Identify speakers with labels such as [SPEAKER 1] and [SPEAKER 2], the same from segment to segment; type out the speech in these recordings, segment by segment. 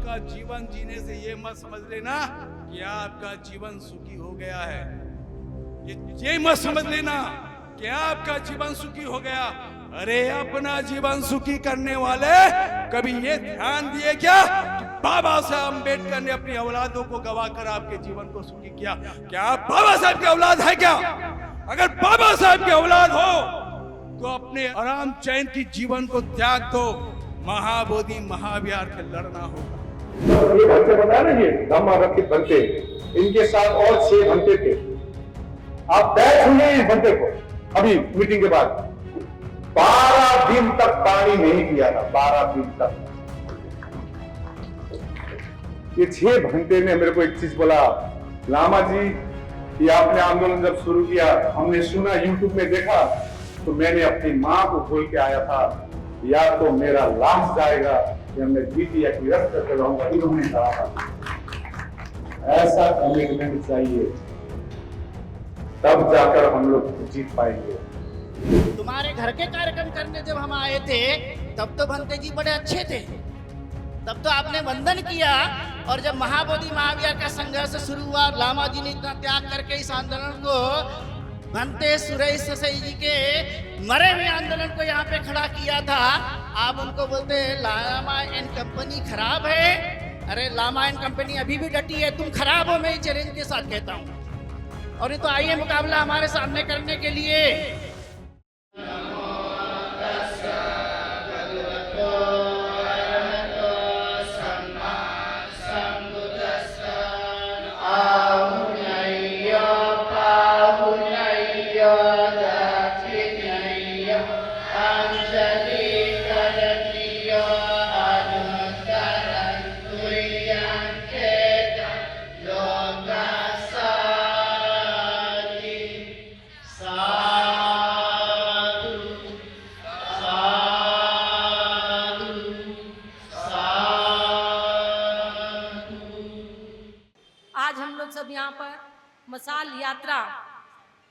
[SPEAKER 1] आपका जीवन जीने से ये मत समझ लेना कि आपका जीवन सुखी हो गया है। ये मत समझ लेना कि आपका जीवन सुखी हो गया। अरे अपना जीवन सुखी करने वाले कभी ये ध्यान दिए क्या कि बाबा साहब अम्बेडकर ने अपनी औलादों को गवाकर आपके जीवन को सुखी किया? क्या आप बाबा साहब की औलाद है क्या? अगर बाबा साहब की औलाद हो तो अपने आराम चैन की जीवन को त्याग दो, महाबोधि महाविहार के लड़ना होगा।
[SPEAKER 2] ये भंते बताया ना, ये धम्मारक्षित भंते, इनके साथ और 6 भंते थे। आप बैठ सुनिए इस भंते को अभी मीटिंग के बाद। 12 दिन तक पानी नहीं पिया था, 12 दिन तक। ये 6 घंटे ने मेरे को एक चीज बोला, लामा जी ये आपने आंदोलन जब शुरू किया, हमने सुना, यूट्यूब में देखा, तो मैंने अपनी माँ को बोल के आया था, या तो मेरा लाश जाएगा या मैं जीती या की रक्त करके रहूंगा। इन्होंने कहा था ऐसा कमिटमेंट चाहिए, तब जाकर हम लोग जीत पाएंगे।
[SPEAKER 3] तुम्हारे घर के कार्यक्रम करने जब हम आए थे तब तो भंते जी बड़े अच्छे थे, तब तो आपने वंदन किया। और जब महाबोधि महाविहार का संघर्ष शुरू हुआ, लामा जी ने इतना त्याग करके इस आंदोलन को, भंते सुरेश ससई जी के मरे हुए आंदोलन को यहाँ पे खड़ा किया था, आप उनको बोलते हैं लामा एंड कंपनी खराब है। अरे लामा एंड कंपनी अभी भी डटी है, तुम खराब हो, मैं इस चैलेंज के साथ कहता हूँ। और ये तो आइए मुकाबला हमारे सामने करने के लिए।
[SPEAKER 4] सब यहाँ पर मशाल यात्रा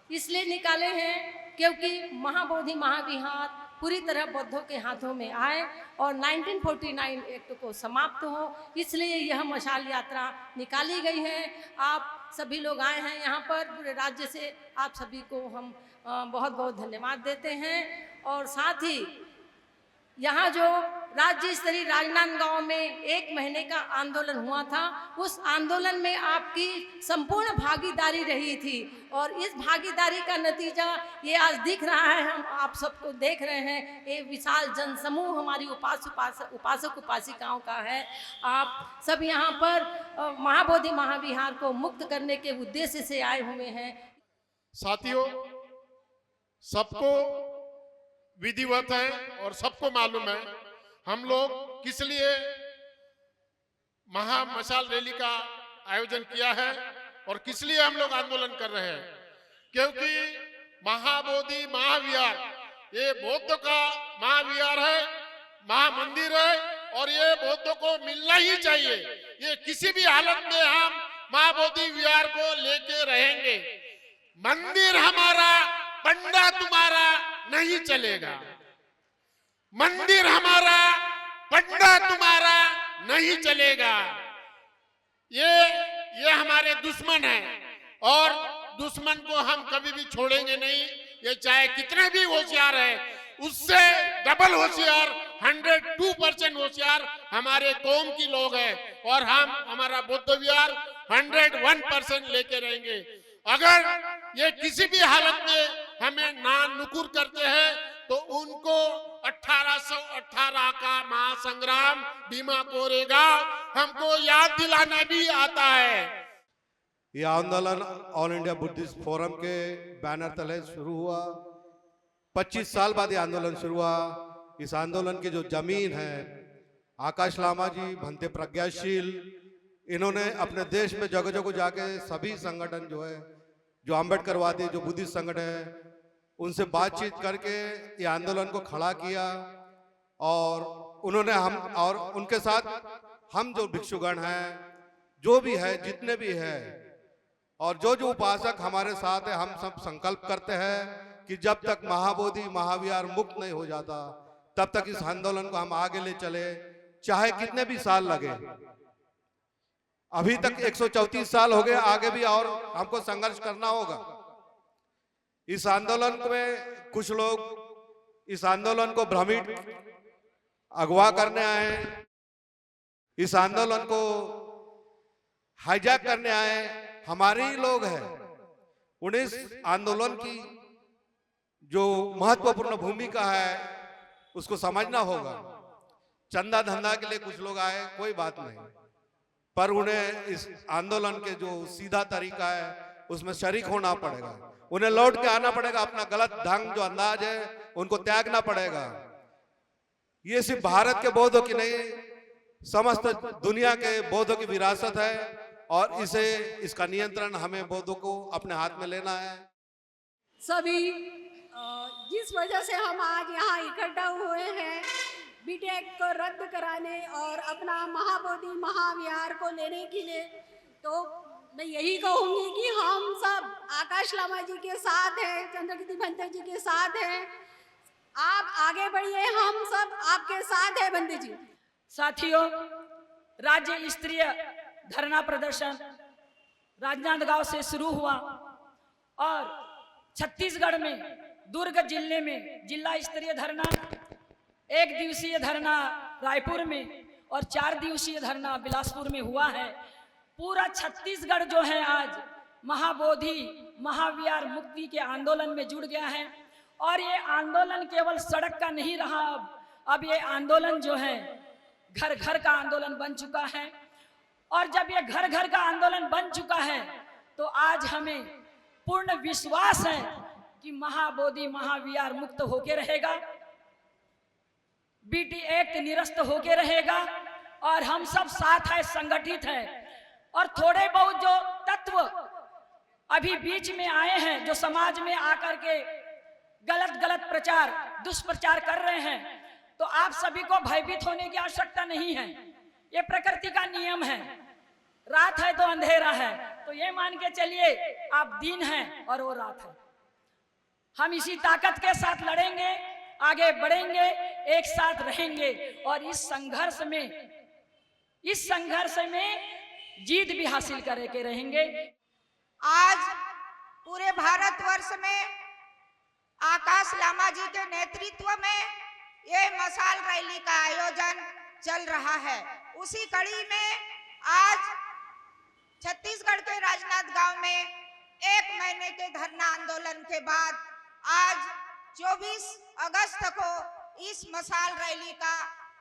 [SPEAKER 4] इसलिए निकाले हैं क्योंकि महाबोधि महाविहार पूरी तरह बौद्धों के हाथों में आए और 1949 एक्ट को समाप्त हो, इसलिए यह मशाल यात्रा निकाली गई है। आप सभी लोग आए हैं यहाँ पर, पूरे राज्य से आप सभी को हम बहुत बहुत धन्यवाद देते हैं। और साथ ही यहाँ जो राज्य स्तरीय राजनांदगांव में 1 महीने का आंदोलन हुआ था, उस आंदोलन में आपकी संपूर्ण भागीदारी रही थी और इस भागीदारी का नतीजा ये आज दिख रहा है। हम आप सबको देख रहे हैं, ये विशाल जनसमूह हमारी उपासक उपासिकाओं का है। आप सब यहाँ पर महाबोधि महाविहार को मुक्त करने के उद्देश्य से आए हुए हैं।
[SPEAKER 5] साथियों, सबको विधिवत है और सबको मालूम है हम लोग किस लिए महामशाल रैली का आयोजन किया है और किस लिए हम लोग आंदोलन कर रहे हैं। क्योंकि महाबोधि महाविहार ये बौद्धों का महाविहार है, महामंदिर है और ये बौद्धों को मिलना ही चाहिए। ये किसी भी हालत में हम महाबोधि विहार को लेके रहेंगे। मंदिर हमारा, पंडा तुम्हारा नहीं चलेगा। मंदिर हमारा, पंडा तुम्हारा नहीं चलेगा। ये हमारे दुश्मन है और दुश्मन को हम कभी भी छोड़ेंगे नहीं। ये चाहे कितने भी होशियार है, उससे डबल होशियार, 102% होशियार हमारे कौम की लोग हैं और हम हमारा बौद्ध विहार 101% लेके रहेंगे। अगर ये किसी भी हालत में हमें ना नुकुर करते हैं तो उनको 1818 का महासंग्राम भीमा कोरेगांव हमको याद दिलाना भी आता है।
[SPEAKER 6] ये आंदोलन ऑल इंडिया बुद्धिस्ट फोरम के बैनर तले शुरू हुआ। 25 साल बाद ये आंदोलन शुरू हुआ। इस आंदोलन की जो जमीन है, आकाश लामा जी, भंते प्रज्ञाशील, इन्होंने अपने देश में जगह जगह जाके सभी संगठन जो है, जो अम्बेडकरवादी, जो बुद्धिस्ट संगठन है, उनसे बातचीत करके ये आंदोलन को खड़ा किया। और उन्होंने हम और उनके साथ हम जो भिक्षुगण हैं, जो भी है, जितने भी है, और जो जो उपासक हमारे साथ है, हम सब संकल्प करते हैं कि जब तक महाबोधि महाविहार मुक्त नहीं हो जाता तब तक इस आंदोलन को हम आगे ले चले, चाहे कितने भी साल लगे। अभी तक 134 साल हो गए, आगे भी और हमको संघर्ष करना होगा। इस आंदोलन में कुछ लोग इस आंदोलन को भ्रमित अगवा करने आए हैं, इस आंदोलन को हाईजैक करने आए हमारे ही लोग हैं। उन्हें इस आंदोलन की जो महत्वपूर्ण भूमिका है उसको समझना होगा। चंदा धंधा के लिए कुछ लोग आए, कोई बात नहीं, पर उन्हें इस आंदोलन के जो सीधा तरीका है उसमें शरीक होना पड़ेगा। उन्हें लौट के आना पड़ेगा, अपना गलत ढंग जो अंदाज है उनको त्यागना पड़ेगा। ये सिर्फ भारत के बौद्धों की नहीं, समस्त दुनिया के बौद्धों की विरासत है और इसका नियंत्रण हमें बौद्धों को अपने हाथ में लेना है।
[SPEAKER 7] सभी जिस वजह से हम आज यहाँ इकट्ठा हुए हैं, बीटेक को रद्द कराने और अपना महाबोधि महाविहार को लेने के लिए, तो मैं यही कहूँगी कि हम सब आकाश लामा जी के साथ हैं, चंद्रकीर्ति भंते जी के साथ हैं। आप आगे बढ़िए, हम सब आपके साथ हैं भंते जी।
[SPEAKER 8] साथियों, राज्य स्तरीय धरना प्रदर्शन राजनांदगांव से शुरू हुआ और छत्तीसगढ़ में दुर्ग जिले में जिला स्तरीय धरना, 1 दिवसीय धरना रायपुर में और 4 दिवसीय धरना बिलासपुर में हुआ है। पूरा छत्तीसगढ़ जो है आज महाबोधि महाविहार मुक्ति के आंदोलन में जुड़ गया है और ये आंदोलन केवल सड़क का नहीं रहा, अब ये आंदोलन जो है घर घर का आंदोलन बन चुका है। और जब ये घर घर का आंदोलन बन चुका है तो आज हमें पूर्ण विश्वास है कि महाबोधि महाविहार मुक्त होके रहेगा, बीटी एक्ट निरस्त होके रहेगा और हम सब साथ है, संगठित है। और थोड़े बहुत जो तत्व अभी बीच में आए हैं, जो समाज में आकर के गलत प्रचार दुष्प्रचार कर रहे हैं, तो आप सभी को भयभीत होने की आवश्यकता नहीं है। ये प्रकृति का नियम है, रात है तो अंधेरा है, तो ये मान के चलिए आप दिन हैं और वो रात है। हम इसी ताकत के साथ लड़ेंगे, आगे बढ़ेंगे, एक साथ रहेंगे और इस संघर्ष में जीत भी हासिल करके रहेंगे।
[SPEAKER 9] आज पूरे भारतवर्ष में आकाश लामा जी के नेतृत्व में ये मशाल रैली का आयोजन चल रहा है। उसी कड़ी में आज छत्तीसगढ़ के राजनांदगांव में 1 महीने के धरना आंदोलन के बाद आज 24 अगस्त को इस मशाल रैली का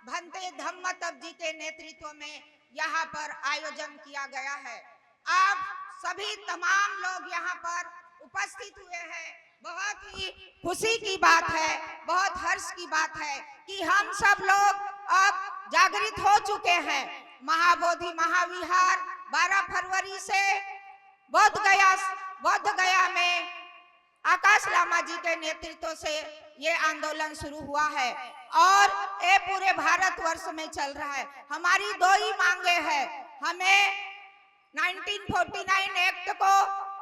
[SPEAKER 9] भंते धम्मतप जी के नेतृत्व में यहाँ पर आयोजन किया गया है। आप सभी तमाम लोग यहाँ पर उपस्थित हुए हैं। बहुत ही खुशी की बात है, बहुत हर्ष की बात है कि हम सब लोग अब जागृत हो चुके हैं। महाबोधि महाविहार 12 फरवरी से बोध गया में आकाश लामा जी के नेतृत्व से ये आंदोलन शुरू हुआ है और ये पूरे भारतवर्ष में चल रहा है। हमारी 2 ही मांगे हैं। हमें 1949 एक्ट को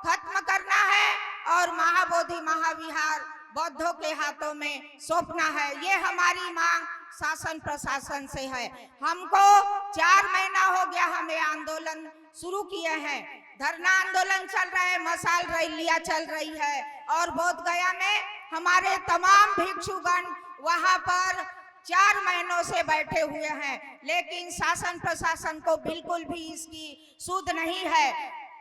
[SPEAKER 9] खत्म करना है और महाबोधि महाविहार बौद्धों के हाथों में सौंपना है। ये हमारी मांग शासन प्रशासन से है। हमको 4 महीना हो गया, हमें आंदोलन शुरू किए हैं। धरना आंदोलन चल रहा है, मशाल रैलियां चल रही है और बोध गया में हमारे तमाम भिक्षुगण वहां पर 4 महीनों से बैठे हुए हैं, लेकिन शासन प्रशासन को बिल्कुल भी इसकी सुध नहीं है।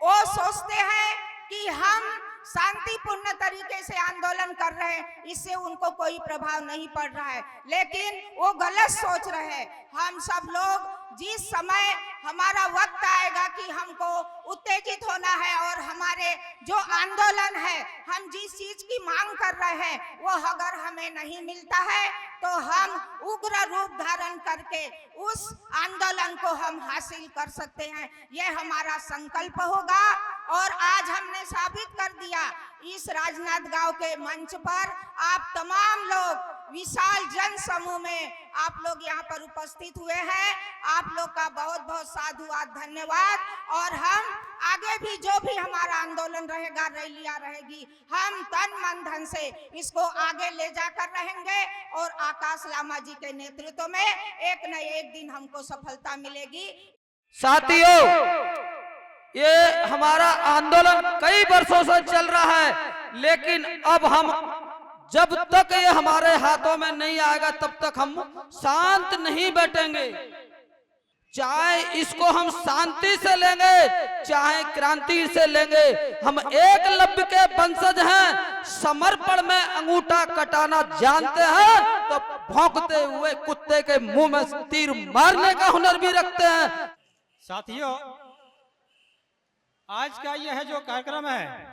[SPEAKER 9] वो सोचते हैं कि हम शांतिपूर्ण तरीके से आंदोलन कर रहे हैं, इससे उनको कोई प्रभाव नहीं पड़ रहा है, लेकिन वो गलत सोच रहे हैं। हम सब लोग जिस समय हमारा वक्त आएगा कि हमको उत्तेजित होना है और हमारे जो आंदोलन है, हम जिस चीज की मांग कर रहे हैं, वो अगर हमें नहीं मिलता है तो हम उग्र रूप धारण करके उस आंदोलन को हम हासिल कर सकते हैं। ये हमारा संकल्प होगा और आज हमने साबित कर दिया इस राजनांदगांव के मंच पर। आप तमाम लोग विशाल जन समूह में आप लोग यहाँ पर उपस्थित हुए हैं। आप लोग का बहुत बहुत साधुवाद, धन्यवाद। और हम आगे भी जो भी हमारा आंदोलन रहेगा, रैलियां रहेगी, हम तन मन धन से इसको आगे ले जाकर रहेंगे और आकाश लामा जी के नेतृत्व में एक न एक दिन हमको सफलता मिलेगी।
[SPEAKER 10] साथियों, ये हमारा आंदोलन कई वर्षों से चल रहा है, लेकिन अब हम जब तक ये हमारे हाथों में नहीं आएगा तब तक हम शांत नहीं बैठेंगे। चाहे इसको हम शांति से लेंगे चाहे क्रांति से लेंगे, हम एकलव्य के वंशज हैं। समर्पण में अंगूठा कटाना जानते हैं तो भौंकते हुए कुत्ते के मुंह में तीर मारने का हुनर भी रखते हैं।
[SPEAKER 11] साथियों, आज का यह जो कार्यक्रम है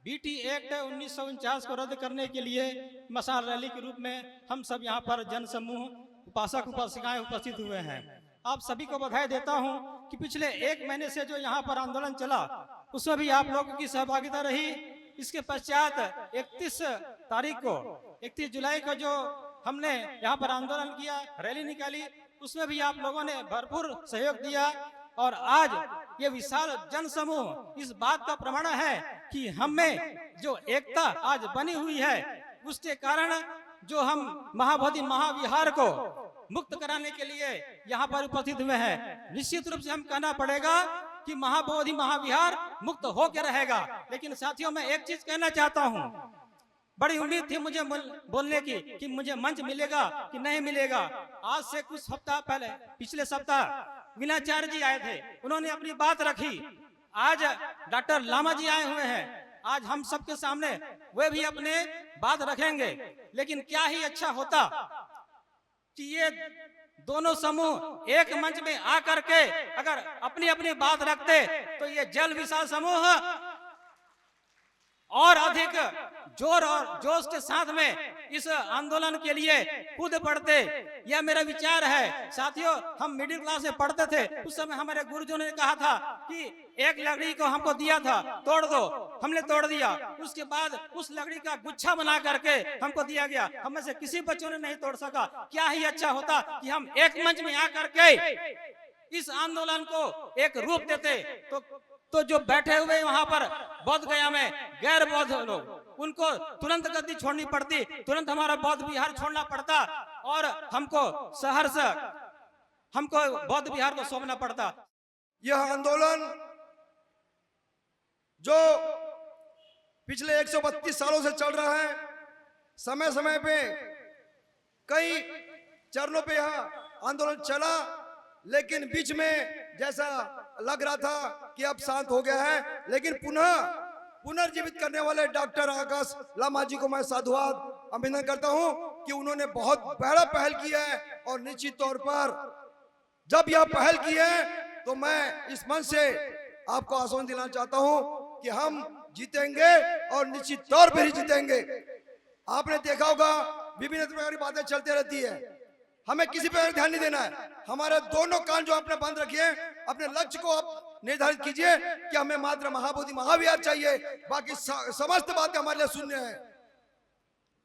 [SPEAKER 11] बीटी एक्ट 1949 को रद्द करने के लिए मशाल रैली के रूप में हम सब यहाँ पर जन समूह उपासक उपासिकाएं उपस्थित हुए हैं। आप सभी को बधाई देता हूँ कि पिछले 1 महीने से जो यहाँ पर आंदोलन चला उसमें भी आप लोगों की सहभागिता रही। इसके पश्चात 31 तारीख को 31 जुलाई को जो हमने यहाँ पर आंदोलन किया, रैली निकाली, उसमें भी आप लोगों ने भरपूर सहयोग दिया। और आज ये विशाल जन समूह इस बात का प्रमाण है कि हमें जो एकता आज बनी हुई है उसके कारण जो हम महाबोधि महाविहार को मुक्त कराने के लिए यहाँ पर उपस्थित हुए हैं। निश्चित रूप से हम कहना पड़ेगा कि महाबोधि महाविहार मुक्त होकर रहेगा। लेकिन साथियों, मैं एक चीज कहना चाहता हूँ, बड़ी उम्मीद थी मुझे बोलने की कि मुझे मंच मिलेगा कि नहीं मिलेगा। आज से कुछ सप्ताह पहले, पिछले सप्ताह वीणाचार्य जी आए थे, उन्होंने अपनी बात रखी। आज डॉक्टर लामा जी आए हुए हैं, आज हम सबके सामने वे भी अपने बात रखेंगे। लेकिन क्या ही अच्छा होता कि ये दोनों समूह एक मंच में आकर के अगर अपनी अपनी बात रखते तो ये जल विशाल समूह और अधिक जोर और जोश के साथ में इस आंदोलन के लिए कूद पड़ते। यह मेरा विचार है। साथियों, हम मिडिल क्लास में पढ़ते थे, उस समय हमारे गुरुजों ने कहा था कि एक लकड़ी को हमको दिया था, तोड़ दो, हमने तोड़ दिया। उसके बाद उस लकड़ी का गुच्छा बना करके हमको दिया गया, हम में से किसी बच्चों ने नहीं तोड़ सका। क्या ही अच्छा होता कि हम एक मंच में आकर के इस आंदोलन को एक रूप देते। तो जो बैठे हुए वहां पर बौद्ध गया में गैर बौद्ध लोग, उनको तुरंत गद्दी छोड़नी पड़ती, तुरंत हमारा बौद्ध विहार छोड़ना पड़ता और हमको शहर से हमको बौद्ध विहार को सौंपना पड़ता।
[SPEAKER 12] यह आंदोलन जो पिछले 132 सालों से चल रहा है, समय समय पे कई चरणों पे यह आंदोलन चला, लेकिन बीच में जैसा लग रहा था कि अब शांत हो गया है, लेकिन पुनर्जीवित करने वाले डॉक्टर आकाश लामा जी को मैं साधुवाद अभिनंदन करता हूं कि उन्होंने बहुत बड़ा पहल किया है। और निश्चित तौर पर जब यह पहल की है तो मैं इस मंच से आपको आश्वासन दिलाना चाहता हूं कि हम जीतेंगे और निश्चित तौर पर ही जीतेंगे। आपने देखा होगा विभिन्न प्रकार की बातें चलती रहती है, हमें किसी पर ध्यान नहीं देना है। हमारे दोनों कान जो आपने बंद रखिए, अपने लक्ष्य को आप निर्धारित कीजिए कि हमें मात्र महाबोधि महाविहार चाहिए, बाकी समस्त बातें हमारे लिए शून्य है।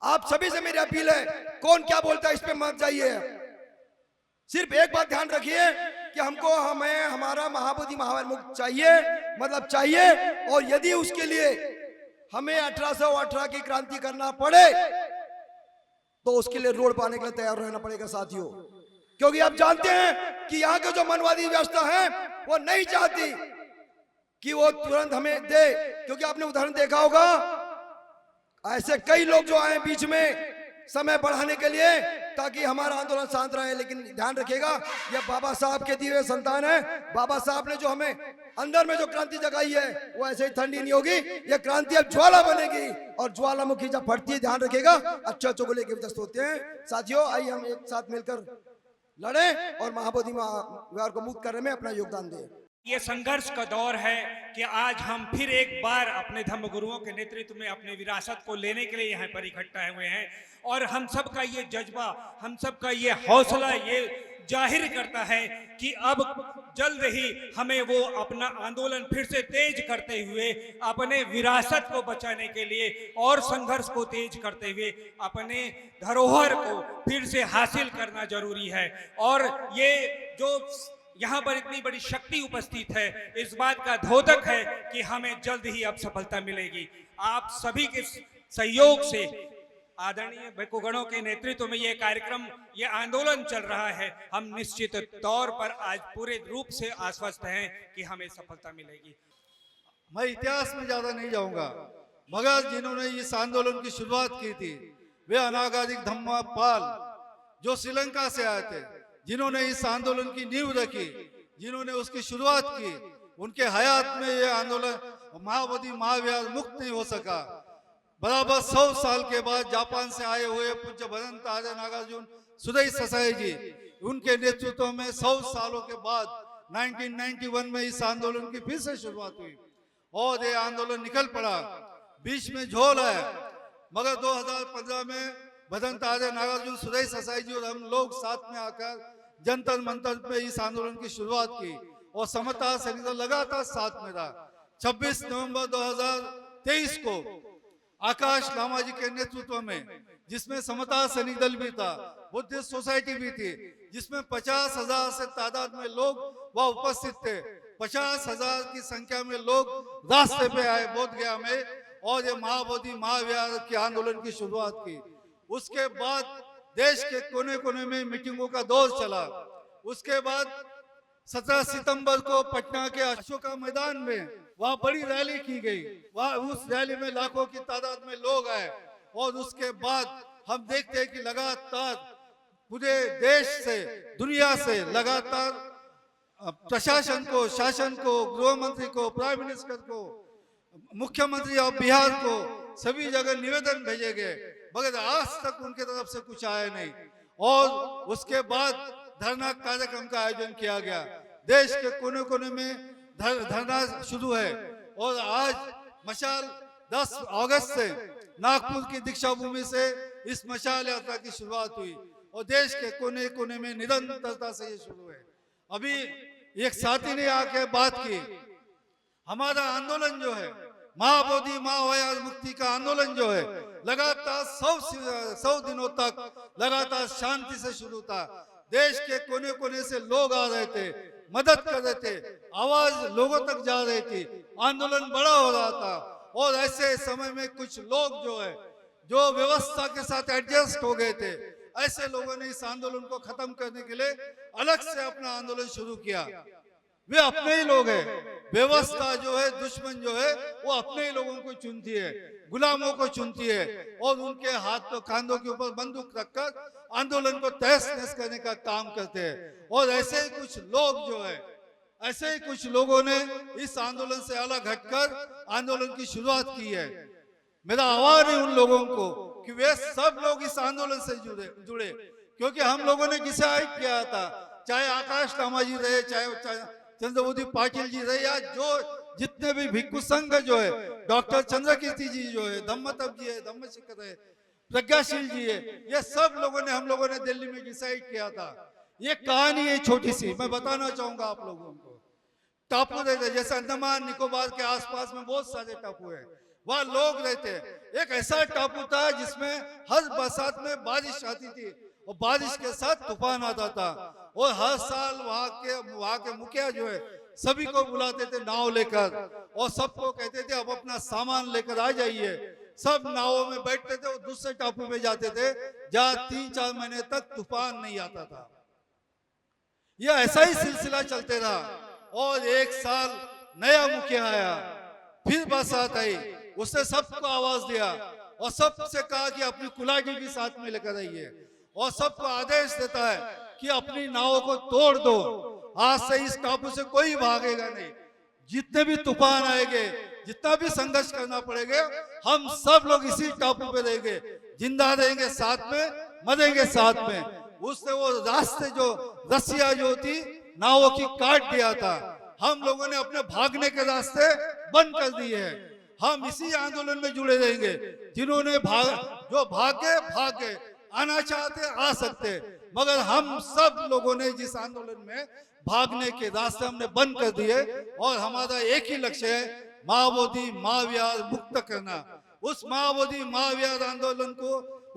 [SPEAKER 12] आप सभी से मेरी अपील है, कौन क्या बोलता है इस पे मत जाइए। सिर्फ एक बात ध्यान रखिए कि हमें हमारा महाबोधि महाविहार मुक्त चाहिए, मतलब चाहिए। और यदि उसके लिए हमें 1818 की क्रांति करना पड़े तो उसके लिए रोड पाने के लिए तैयार रहना पड़ेगा साथियों, क्योंकि आप जानते हैं कि यहाँ की जो मनवादी व्यवस्था है वो नहीं चाहती कि वो तुरंत हमें दे। क्योंकि आपने उदाहरण देखा होगा, ऐसे कई लोग जो आए बीच में समय बढ़ाने के लिए ताकि हमारा आंदोलन शांत रहे। लेकिन ध्यान रखिएगा, ये बाबा साहब के दिए हुए संतान है। बाबा साहब ने जो हमें अंदर में जो क्रांति जगाई है वो ऐसे ही ठंडी नहीं होगी, ये क्रांति अब ज्वाला बनेगी और ज्वालामुखी जब फटती है, ध्यान रखिएगा, अच्छे को लेकर दस्त होते हैं। साथियों, आइए हम एक साथ मिलकर लड़ें और महाबोधि महाविहार को मुक्त करने में अपना योगदान दें।
[SPEAKER 13] ये संघर्ष का दौर है कि आज हम फिर एक बार अपने धर्मगुरुओं के नेतृत्व में अपनी विरासत को लेने के लिए यहाँ पर इकट्ठा हुए हैं। और हम सबका ये जज्बा, हम सबका ये हौसला ये जाहिर करता है कि अब जल्द ही हमें वो अपना आंदोलन फिर से तेज करते हुए अपने विरासत को बचाने के लिए और संघर्ष को तेज करते हुए अपने धरोहर को फिर से हासिल करना जरूरी है। और ये जो यहाँ पर इतनी बड़ी शक्ति उपस्थित है, इस बात का द्योतक है कि हमें जल्द ही अब सफलता मिलेगी। आप सभी के सहयोग से आदरणीय भिक्षुगणों के नेतृत्व में ये कार्यक्रम, ये आंदोलन चल रहा है, हम निश्चित तौर पर आज पूरे रूप से आश्वस्त हैं कि हमें सफलता मिलेगी।
[SPEAKER 14] मैं इतिहास में ज्यादा नहीं जाऊंगा, मगर जिन्होंने इस आंदोलन की शुरुआत की थी वे अनागारिक धम्मापाल जो श्रीलंका से आए थे, जिन्होंने इस आंदोलन की नींव रखी, जिन्होंने उसकी शुरुआत की, उनके हयात में यह आंदोलन महाबोधि महाविहार मुक्त नहीं हो सका। बराबर 100 साल के बाद जापान से आए हुए पूज्य भदंत आर्य नागार्जुन सुदई ससाई जी, उनके नेतृत्व में 100 सालों के बाद 1991 में इस आंदोलन की फिर से शुरुआत हुई और ये आंदोलन निकल पड़ा। बीच में झोल है, मगर 2015 में भदंत आर्य नागार्जुन सुदई ससाई जी और हम लोग साथ में आकर जंतर मंतर पे इस आंदोलन की शुरुआत की और समता सैनिक लगातार साथ में रहा। 26 नवंबर 2023 को आकाश लामा जी के नेतृत्व में, जिसमें समता सैनिक दल भी था, बुद्धिस्ट सोसाइटी भी थी, जिसमें 50,000 से तादाद में लोग वह उपस्थित थे। 50,000 की संख्या में लोग रास्ते पे आए बोध गया में और ये महाबोधि महाविहार के आंदोलन की शुरुआत की। उसके बाद देश के कोने कोने में मीटिंगों का दौर चला। उसके बाद 17 सितंबर को पटना के अशोका मैदान में वहाँ बड़ी रैली की गई। वहाँ उस रैली में लाखों की तादाद में लोग आए और उसके बाद हम देखते हैं कि लगातार पूरे देश से, दुनिया से लगातार प्रशासन को, शासन को, गृह मंत्री को, प्राइम मिनिस्टर को, मुख्यमंत्री ऑफ बिहार को सभी जगह निवेदन भेजे गए, मगर आज तक उनके तरफ से कुछ आया नहीं। और उसके बाद धरना कार्यक्रम का आयोजन किया गया। देश के कोने कोने में धरना शुरू है और आज मशाल 10 अगस्त से नागपुर की दीक्षा भूमि से इस मशाल यात्रा की शुरुआत हुई और देश के कोने कोने में निरंतरता से ये शुरू है। अभी एक साथी ने आके बात की, हमारा आंदोलन जो है महाबोधि महाविहार मुक्ति का आंदोलन जो है लगातार 100 दिनों तक लगातार शांति से शुरू था। देश के कोने कोने से लोग आ रहे थे, मदद कर रहे थे, आवाज लोगों तक जा रही थी, आंदोलन बड़ा हो रहा था। और ऐसे समय में कुछ लोग जो है जो व्यवस्था के साथ एडजस्ट हो गए थे, ऐसे लोगों ने इस आंदोलन को खत्म करने के लिए अलग से अपना आंदोलन शुरू किया। वे अपने ही लोग हैं। व्यवस्था जो है, दुश्मन जो है, वो अपने ही लोगों को चुनती है, गुलामों को चुनती है और उनके हाथ तो कांधों के ऊपर बंदूक रखकर आंदोलन को तहस नहस करने का काम करते हैं। और ऐसे ही कुछ लोग जो है, ऐसे ही कुछ लोगों ने इस आंदोलन से अलग हटकर आंदोलन की शुरुआत की है। मेरा आह्वान है उन लोगों को कि वे सब लोग इस आंदोलन से जुड़े, क्योंकि हम लोगों ने डिसाइड किया था, चाहे आकाश लामा जी रहे, चाहे चंद्रबोधी पाटिल जी रहे, या जो जितने भी भिक्षु संघ जो है, डॉक्टर चंद्रकीर्ति जी जो है, धम्मतप जी है, धम्मशिखर है, प्रज्ञाशील जी है, ये सब लोगों ने, हम लोगों ने दिल्ली में डिसाइड किया था। ये कहानी है छोटी सी, मैं बताना चाहूंगा आप लोगों को। टापू रहते, जैसे अंडमान निकोबार के आसपास में बहुत सारे टापू है, वहाँ लोग रहते हैं। एक ऐसा टापू था जिसमें हर बरसात में बारिश आती थी और बारिश के साथ तूफान आता था और हर साल वहाँ के मुखिया जो है सभी को बुलाते थे नाव लेकर और सबको कहते थे अब अपना सामान लेकर आ जाइए। सब नावों में बैठते थे और दूसरे टापू पे जाते थे जहाँ 3-4 महीने तक तूफान नहीं आता था। यह ऐसा ही सिलसिला चलते रहा और एक साल नया मुखिया आया, फिर बरसात आई, उसने सबको आवाज दिया और सबसे कहा कि अपनी कुलाटी भी साथ में लेकर आइए और सबको आदेश देता है कि अपनी नावों को तोड़ दो, आज से इस टापू से कोई भागेगा नहीं। जितने भी तूफान आएंगे, जितना भी संघर्ष करना पड़ेगा, हम सब लोग इसी टापू पे रहेंगे, जिंदा रहेंगे साथ में, मरेंगे साथ में। उसने वो रास्ते जो रस्सियां जो थी नावों की काट दिया था, हम लोगों ने अपने भागने के रास्ते बंद कर दिए हैं। हम इसी आंदोलन में जुड़े रहेंगे। जिन्होंने जो भागे आना चाहते आ सकते, मगर हम सब लोगों ने जिस आंदोलन में भागने के रास्ते हमने बंद कर दिए और हमारा एक ही लक्ष्य है, महाबोधि महाविहार मुक्त करना। उस महाबोधि महाविहार आंदोलन को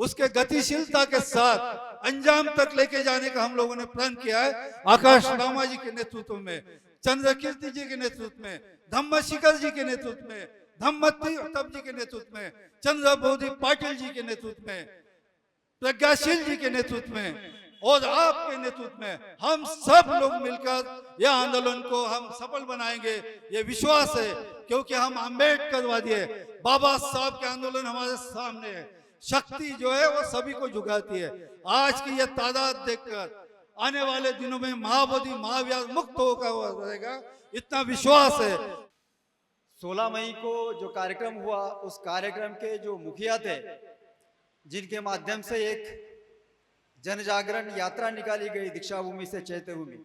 [SPEAKER 14] उसके गतिशीलता के साथ अंजाम तक लेके जाने का हम लोगों ने प्रण किया है। आकाश लामा जी के नेतृत्व में, चंद्रकीर्ति जी के नेतृत्व में, धम्मशिखर जी के नेतृत्व में, धम्मतीर्थ जी के नेतृत्व में, चंद्रबोधी पाटिल जी के नेतृत्व में, प्रज्ञाशील जी के नेतृत्व में और आपके नेतृत्व में हम सब लोग मिलकर यह आंदोलन को हम सफल बनाएंगे, ये विश्वास है। क्योंकि हम अम्बेडकरवादी है, बाबा साहब के आंदोलन हमारे सामने है। शक्ति जो है वो सभी को झुकाती है। आज की यह तादाद देखकर आने वाले दिनों में महाबोधि महाविहार मुक्त होकर रहेगा, इतना विश्वास है।
[SPEAKER 15] 16 मई को जो कार्यक्रम हुआ, उस कार्यक्रम के जो मुखिया थे, जिनके माध्यम से एक जन जागरण यात्रा निकाली गई दीक्षा भूमि से चैत्य भूमि,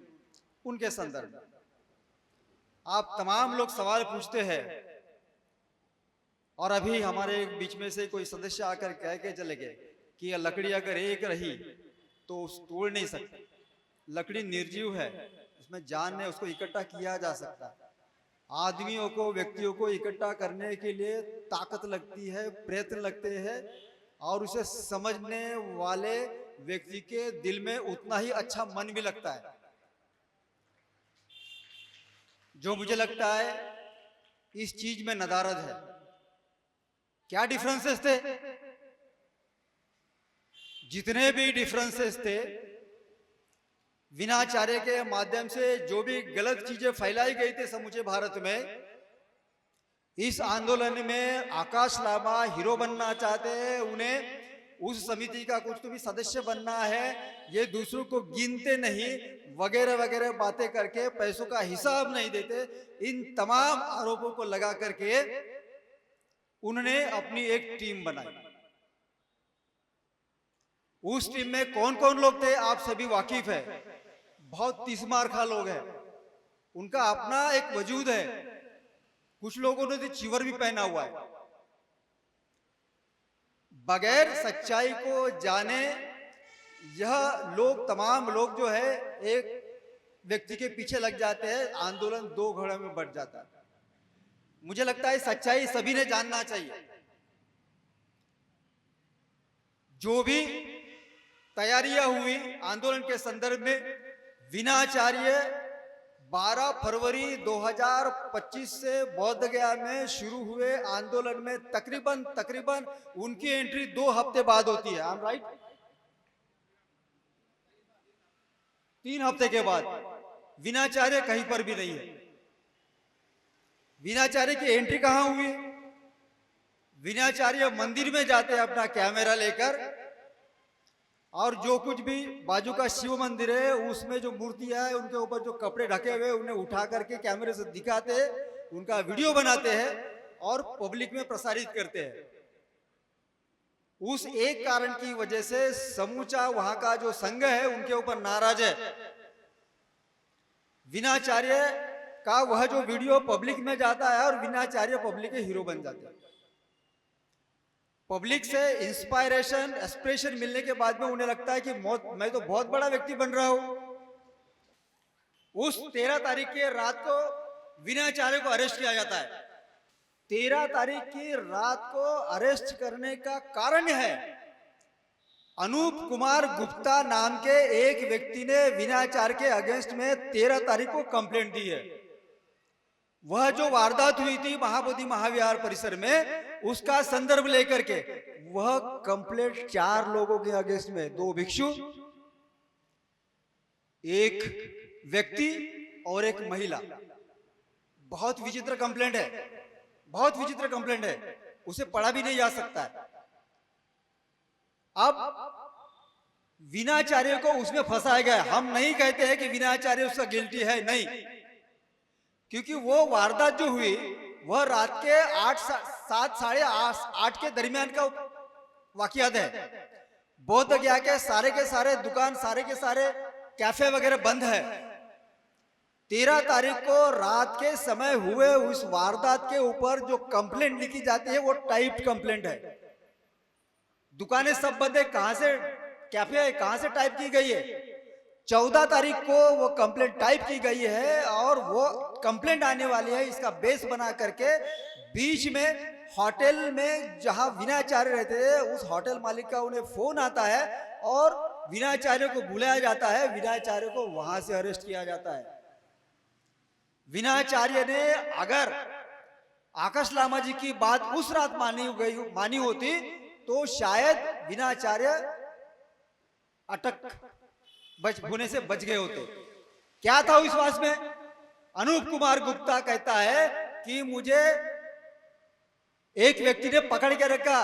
[SPEAKER 15] उनके संदर्भ में आप तमाम लोग सवाल पूछते हैं और अभी हमारे बीच में से कोई सदस्य आकर कह के चले गए कि यह लकड़ी अगर एक रही तो तोड़ नहीं सकते। लकड़ी निर्जीव है, उसमें जान है, उसको इकट्ठा किया जा सकता है। आदमियों को, व्यक्तियों को इकट्ठा करने के लिए ताकत लगती है, प्रयत्न लगते हैं और उसे समझने वाले व्यक्ति के दिल में उतना ही अच्छा मन भी लगता है। जो मुझे लगता है इस चीज में नदारद है। क्या डिफरेंसेस थे? जितने भी डिफरेंसेस थे, विनाचार्य के माध्यम से जो भी गलत चीजें फैलाई गई थी समूचे भारत में, इस आंदोलन में आकाश लामा हीरो बनना चाहते हैं, उन्हें उस समिति का कुछ तो भी सदस्य बनना है, ये दूसरों को गिनते नहीं, वगैरह वगैरह बातें करके पैसों का हिसाब नहीं देते। इन तमाम आरोपों को लगा करके उन्होंने अपनी एक टीम बनाई। उस टीम में कौन कौन लोग थे आप सभी वाकिफ है। बहुत तीसमार खा लोग हैं, उनका अपना एक वजूद है। कुछ लोगों ने तो चिवर भी पहना हुआ है। बगैर सच्चाई को जाने यह लोग, तमाम लोग जो है एक व्यक्ति के पीछे लग जाते हैं, आंदोलन दो घड़े में बढ़ जाता है। मुझे लगता है सच्चाई सभी ने जानना चाहिए। जो भी तैयारियां हुई आंदोलन के संदर्भ में, विनाचार्य 12 फरवरी 2025 से बोध गया में शुरू हुए आंदोलन में तकरीबन उनकी एंट्री 2 हफ्ते बाद होती है। I am right? 3 हफ्ते के बाद विनाचार्य कहीं पर भी नहीं है। विनाचार्य की एंट्री कहां हुई? विनाचार्य मंदिर में जाते हैं अपना कैमरा लेकर, और जो कुछ भी बाजू का शिव मंदिर है उसमें जो मूर्तियां है उनके ऊपर जो कपड़े ढके हुए उन्हें उठा करके कैमरे से दिखाते हैं, उनका वीडियो बनाते हैं और पब्लिक में प्रसारित करते हैं। उस एक कारण की वजह से समूचा वहां का जो संघ है उनके ऊपर नाराज है। विनाचार्य का वह जो वीडियो पब्लिक में जाता है और विनाचार्य पब्लिक के हीरो बन जाते हैं। पब्लिक से इंस्पायरेशन, एस्पिरेशन मिलने के बाद में उन्हें लगता है कि मैं तो बहुत बड़ा व्यक्ति बन रहा हूं। उस 13 तारीख के रात को विनाचार्य को अरेस्ट किया जाता है। 13 तारीख की रात को अरेस्ट करने का कारण है, अनूप कुमार गुप्ता नाम के एक व्यक्ति ने विनाचार्य के अगेंस्ट में 13 तारीख को कंप्लेंट दी है। वह जो वारदात हुई थी महाबोधि महाविहार परिसर में, उसका संदर्भ लेकर के वह कंप्लेंट 4 लोगों के अगेंस्ट में, 2 भिक्षु, एक व्यक्ति और एक महिला। बहुत विचित्र कंप्लेंट है, बहुत विचित्र कंप्लेंट है, उसे पढ़ा भी नहीं जा सकता है। अब विनाचार्य को उसमें फंसाया गया। हम नहीं कहते हैं कि विनाचार्य उसका गिल्टी है, नहीं, क्योंकि वो वारदात जो हुई वह रात के 7 साढ़े 8 के दरमियान का वाकयात है। बोध गया के सारे दुकान, सारे के सारे कैफे वगैरह बंद है। 13 तारीख को रात के समय हुए उस वारदात के ऊपर जो कंप्लेंट लिखी जाती है वो टाइप्ड कंप्लेंट है। दुकानें सब बंद है, कहां से कैफे है, कहां से टाइप की गई है? 14 तारीख को वो कंप्लेंट टाइप की गई है और वो कंप्लेंट आने वाली है। इसका बेस बना करके बीच में होटल में जहां विनाचार्य रहते थे उस होटल मालिक का उन्हें फोन आता है और विनाचार्य को बुलाया जाता है। विनाचार्य को वहां से अरेस्ट किया जाता है। विनाचार्य ने अगर आकाश लामा जी की बात उस रात मानी होती तो शायद विनाचार्य अटक होने से बच गए होते। क्या था विश्वास में? अनूप कुमार गुप्ता कहता है कि मुझे एक व्यक्ति ने पकड़ के रखा,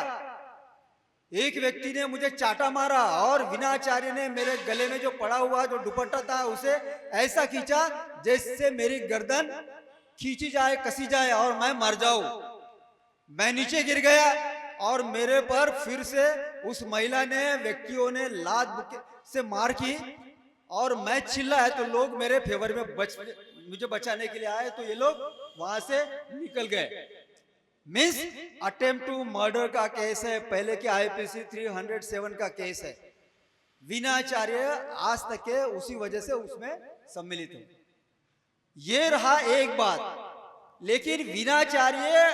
[SPEAKER 15] एक व्यक्ति ने मुझे चाटा मारा और विनाचार्य ने मेरे गले में जो पड़ा हुआ जो दुपट्टा था उसे ऐसा खींचा जैसे मेरी गर्दन खींची जाए, कसी जाए और मैं मर जाऊं। मैं नीचे गिर गया और मेरे पर फिर से उस महिला ने, व्यक्तियों ने लात से मार की और मैं चिल्लाया तो लोग मेरे फेवर में मुझे बचाने के लिए आए तो ये लोग वहां से निकल गए। मीन्स अटेम्प्ट टू मर्डर का केस है, पहले के आईपीसी 307 का केस है। विनाचार्य आज तक के उसी वजह से उसमें सम्मिलित है। ये रहा एक बात। लेकिन विनाचार्य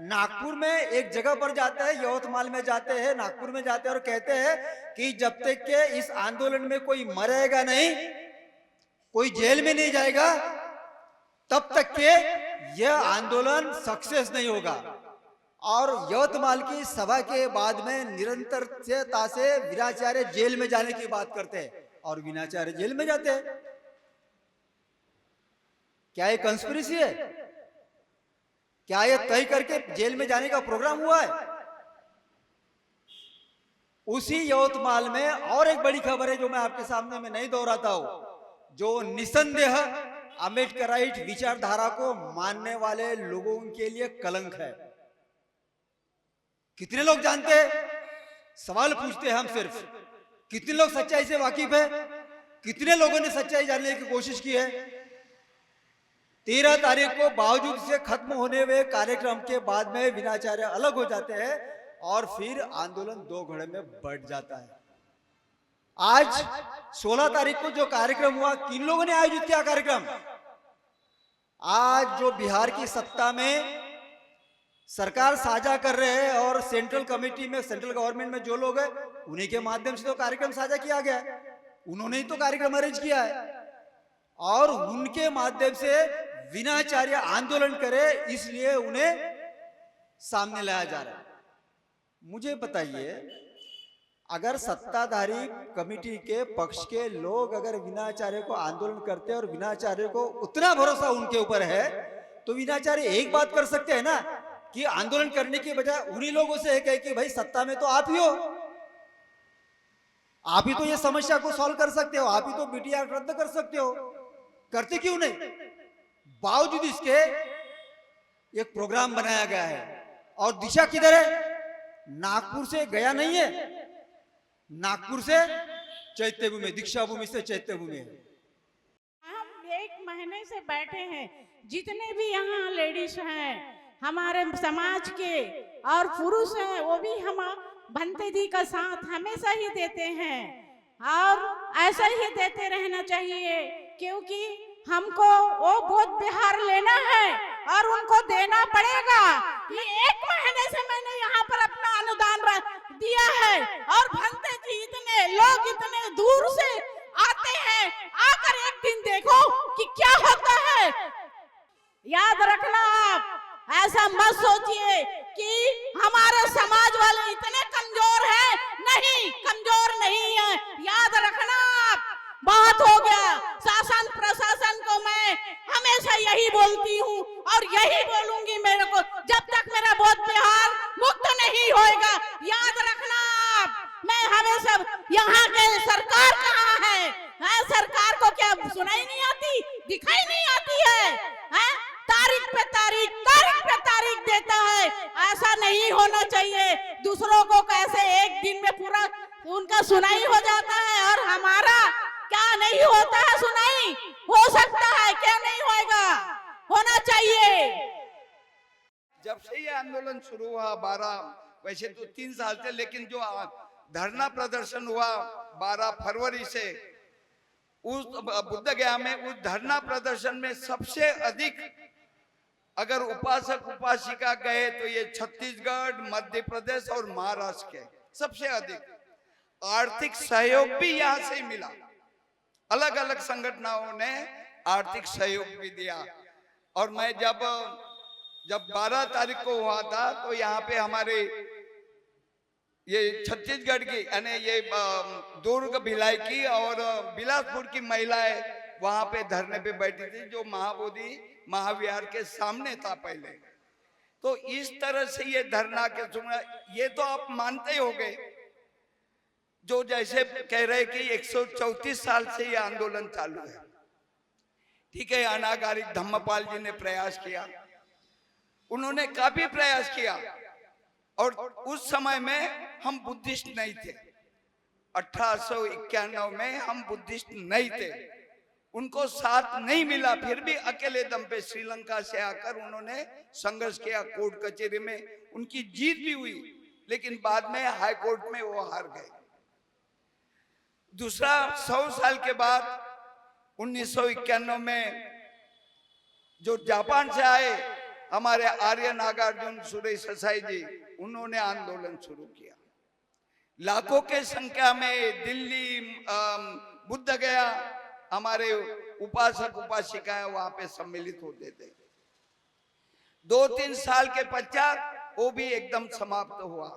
[SPEAKER 15] नागपुर में एक जगह पर जाते हैं, यवतमाल में जाते हैं, नागपुर में जाते हैं और कहते हैं कि जब तक के इस आंदोलन में कोई मरेगा नहीं, कोई जेल में नहीं जाएगा, तब तक के यह आंदोलन सक्सेस नहीं होगा। और यवतमाल की सभा के बाद में निरंतरता से विनाचार्य जेल में जाने की बात करते हैं और विनाचार्य जेल में जाते हैं। क्या ये कंस्पिरेसी है? क्या ये तय करके जेल में जाने का प्रोग्राम हुआ है? उसी यवतमाल में और एक बड़ी खबर है जो मैं आपके सामने में नहीं दोहराता हूं, जो निसंदेह अम्बेडकराइट विचारधारा को मानने वाले लोगों के लिए कलंक है। कितने लोग जानते हैं? सवाल पूछते हैं हम सिर्फ। कितने लोग सच्चाई से वाकिफ है? कितने लोगों ने सच्चाई जानने की कोशिश की है? 13 तारीख को बावजूद से खत्म होने हुए कार्यक्रम के बाद में विनाचार्य अलग हो जाते हैं और फिर आंदोलन 2 घड़े में बढ़ जाता है। आज 16 तारीख को जो कार्यक्रम हुआ, किन लोगों ने आयोजित किया कार्यक्रम? आज जो बिहार की सत्ता में सरकार साझा कर रहे हैं और सेंट्रल कमेटी में, सेंट्रल गवर्नमेंट में जो लोग हैं, उन्हीं के माध्यम से तो कार्यक्रम साझा किया गया है। उन्होंने ही तो कार्यक्रम अरेंज किया है और उनके माध्यम से विनाचार्य आंदोलन करे, इसलिए उन्हें सामने लाया जा रहा है। मुझे बताइए, अगर सत्ताधारी कमेटी के पक्ष के लोग अगर विनाचार्य को आंदोलन करते हैं और विनाचार्य को उतना भरोसा उनके ऊपर है, तो विनाचार्य एक बात कर सकते हैं ना कि आंदोलन करने की बजाय उन्हीं लोगों से कहे कि भाई सत्ता में तो आप ही हो, आप ही तो ये समस्या को सॉल्व कर सकते हो, आप ही तो बीटी एक्ट रद्द कर सकते हो। करते क्यों नहीं? बावजूद इसके एक प्रोग्राम बनाया गया है और दिशा किधर है? नागपुर से गया नहीं है, नागपुर से चैत्य भूमि, दीक्षा भूमि से चैत्य भूमि है।
[SPEAKER 7] हम 1 महीने से बैठे हैं, जितने भी यहाँ लेडीज हैं हमारे समाज के और पुरुष हैं, वो भी हम भंते जी का साथ हमेशा ही देते हैं और ऐसा ही देते रहना चाहिए, क्योंकि हमको वो बोध बिहार लेना है और उनको देना पड़ेगा। ये 1 महीने से मैंने यहाँ पर अपना अनुदान दिया है और भंते जी इतने लोग इतने दूर से आते हैं, आकर एक दिन देखो कि क्या होता है। याद रखना, आप ऐसा मत सोचिए कि हमारे समाज वाले इतने कमजोर हैं, नहीं, कमजोर नहीं है। याद रखना, आप बहुत हो गया। शासन प्रशासन को मैं हमेशा यही बोलती हूँ और यही बोलूंगी, मेरे को जब तक मेरा बोध बिहार मुक्त नहीं होएगा। याद रखना, मैं हमेशा यहाँ के सरकार कहाँ है? सरकार को क्या सुनाई नहीं आती, दिखाई नहीं आती है? तारीख पे तारीख देता है। ऐसा नहीं होना चाहिए। दूसरों को कैसे एक दिन में पूरा उनका सुनाई हो जाता है और हमारा क्या नहीं होता है? सुनाई हो सकता है, क्यों नहीं होएगा? होना चाहिए।
[SPEAKER 1] जब से ये आंदोलन शुरू हुआ 12, वैसे तो 3 साल से, लेकिन जो धरना प्रदर्शन हुआ 12 फरवरी से, उस बुद्ध गया में उस धरना प्रदर्शन में सबसे अधिक अगर उपासक उपासिका गए तो ये छत्तीसगढ़, मध्य प्रदेश और महाराष्ट्र के सबसे अधिक। आर्थिक सहयोग भी यहाँ से मिला, अलग अलग संगठनों ने आर्थिक सहयोग भी दिया। और मैं जब
[SPEAKER 16] जब 12 तारीख को हुआ था तो यहाँ पे हमारे ये छत्तीसगढ़ की यानी ये दुर्ग, भिलाई की और बिलासपुर की महिलाएं वहां पे धरने पे बैठी थी, जो महाबोधि महाविहार के सामने था पहले। तो इस तरह से ये धरना के सुना, ये तो आप मानते ही हो गए, जो जैसे कह रहे कि 134 साल से ये आंदोलन चालू है। ठीक है, अनागारिक धम्मपाल जी ने प्रयास किया, उन्होंने काफी प्रयास किया, और उस समय में हम बुद्धिस्ट नहीं थे। 1891 में हम बुद्धिस्ट नहीं थे, उनको साथ नहीं मिला, फिर भी अकेले दम पे श्रीलंका से आकर उन्होंने संघर्ष किया। कोर्ट कचहरी में उनकी जीत भी हुई, लेकिन बाद में हाई कोर्ट में वो हार गए। दूसरा 100 साल के बाद 1991 में जो जापान से आए हमारे आर्य नागार्जुन सुरेश ससाई जी, उन्होंने आंदोलन शुरू किया। लाखों के संख्या में दिल्ली, बुद्ध गया, हमारे उपासक उपासिकाएं वहां पे सम्मिलित होते थे। 2-3 साल के पश्चात वो भी एकदम समाप्त हुआ,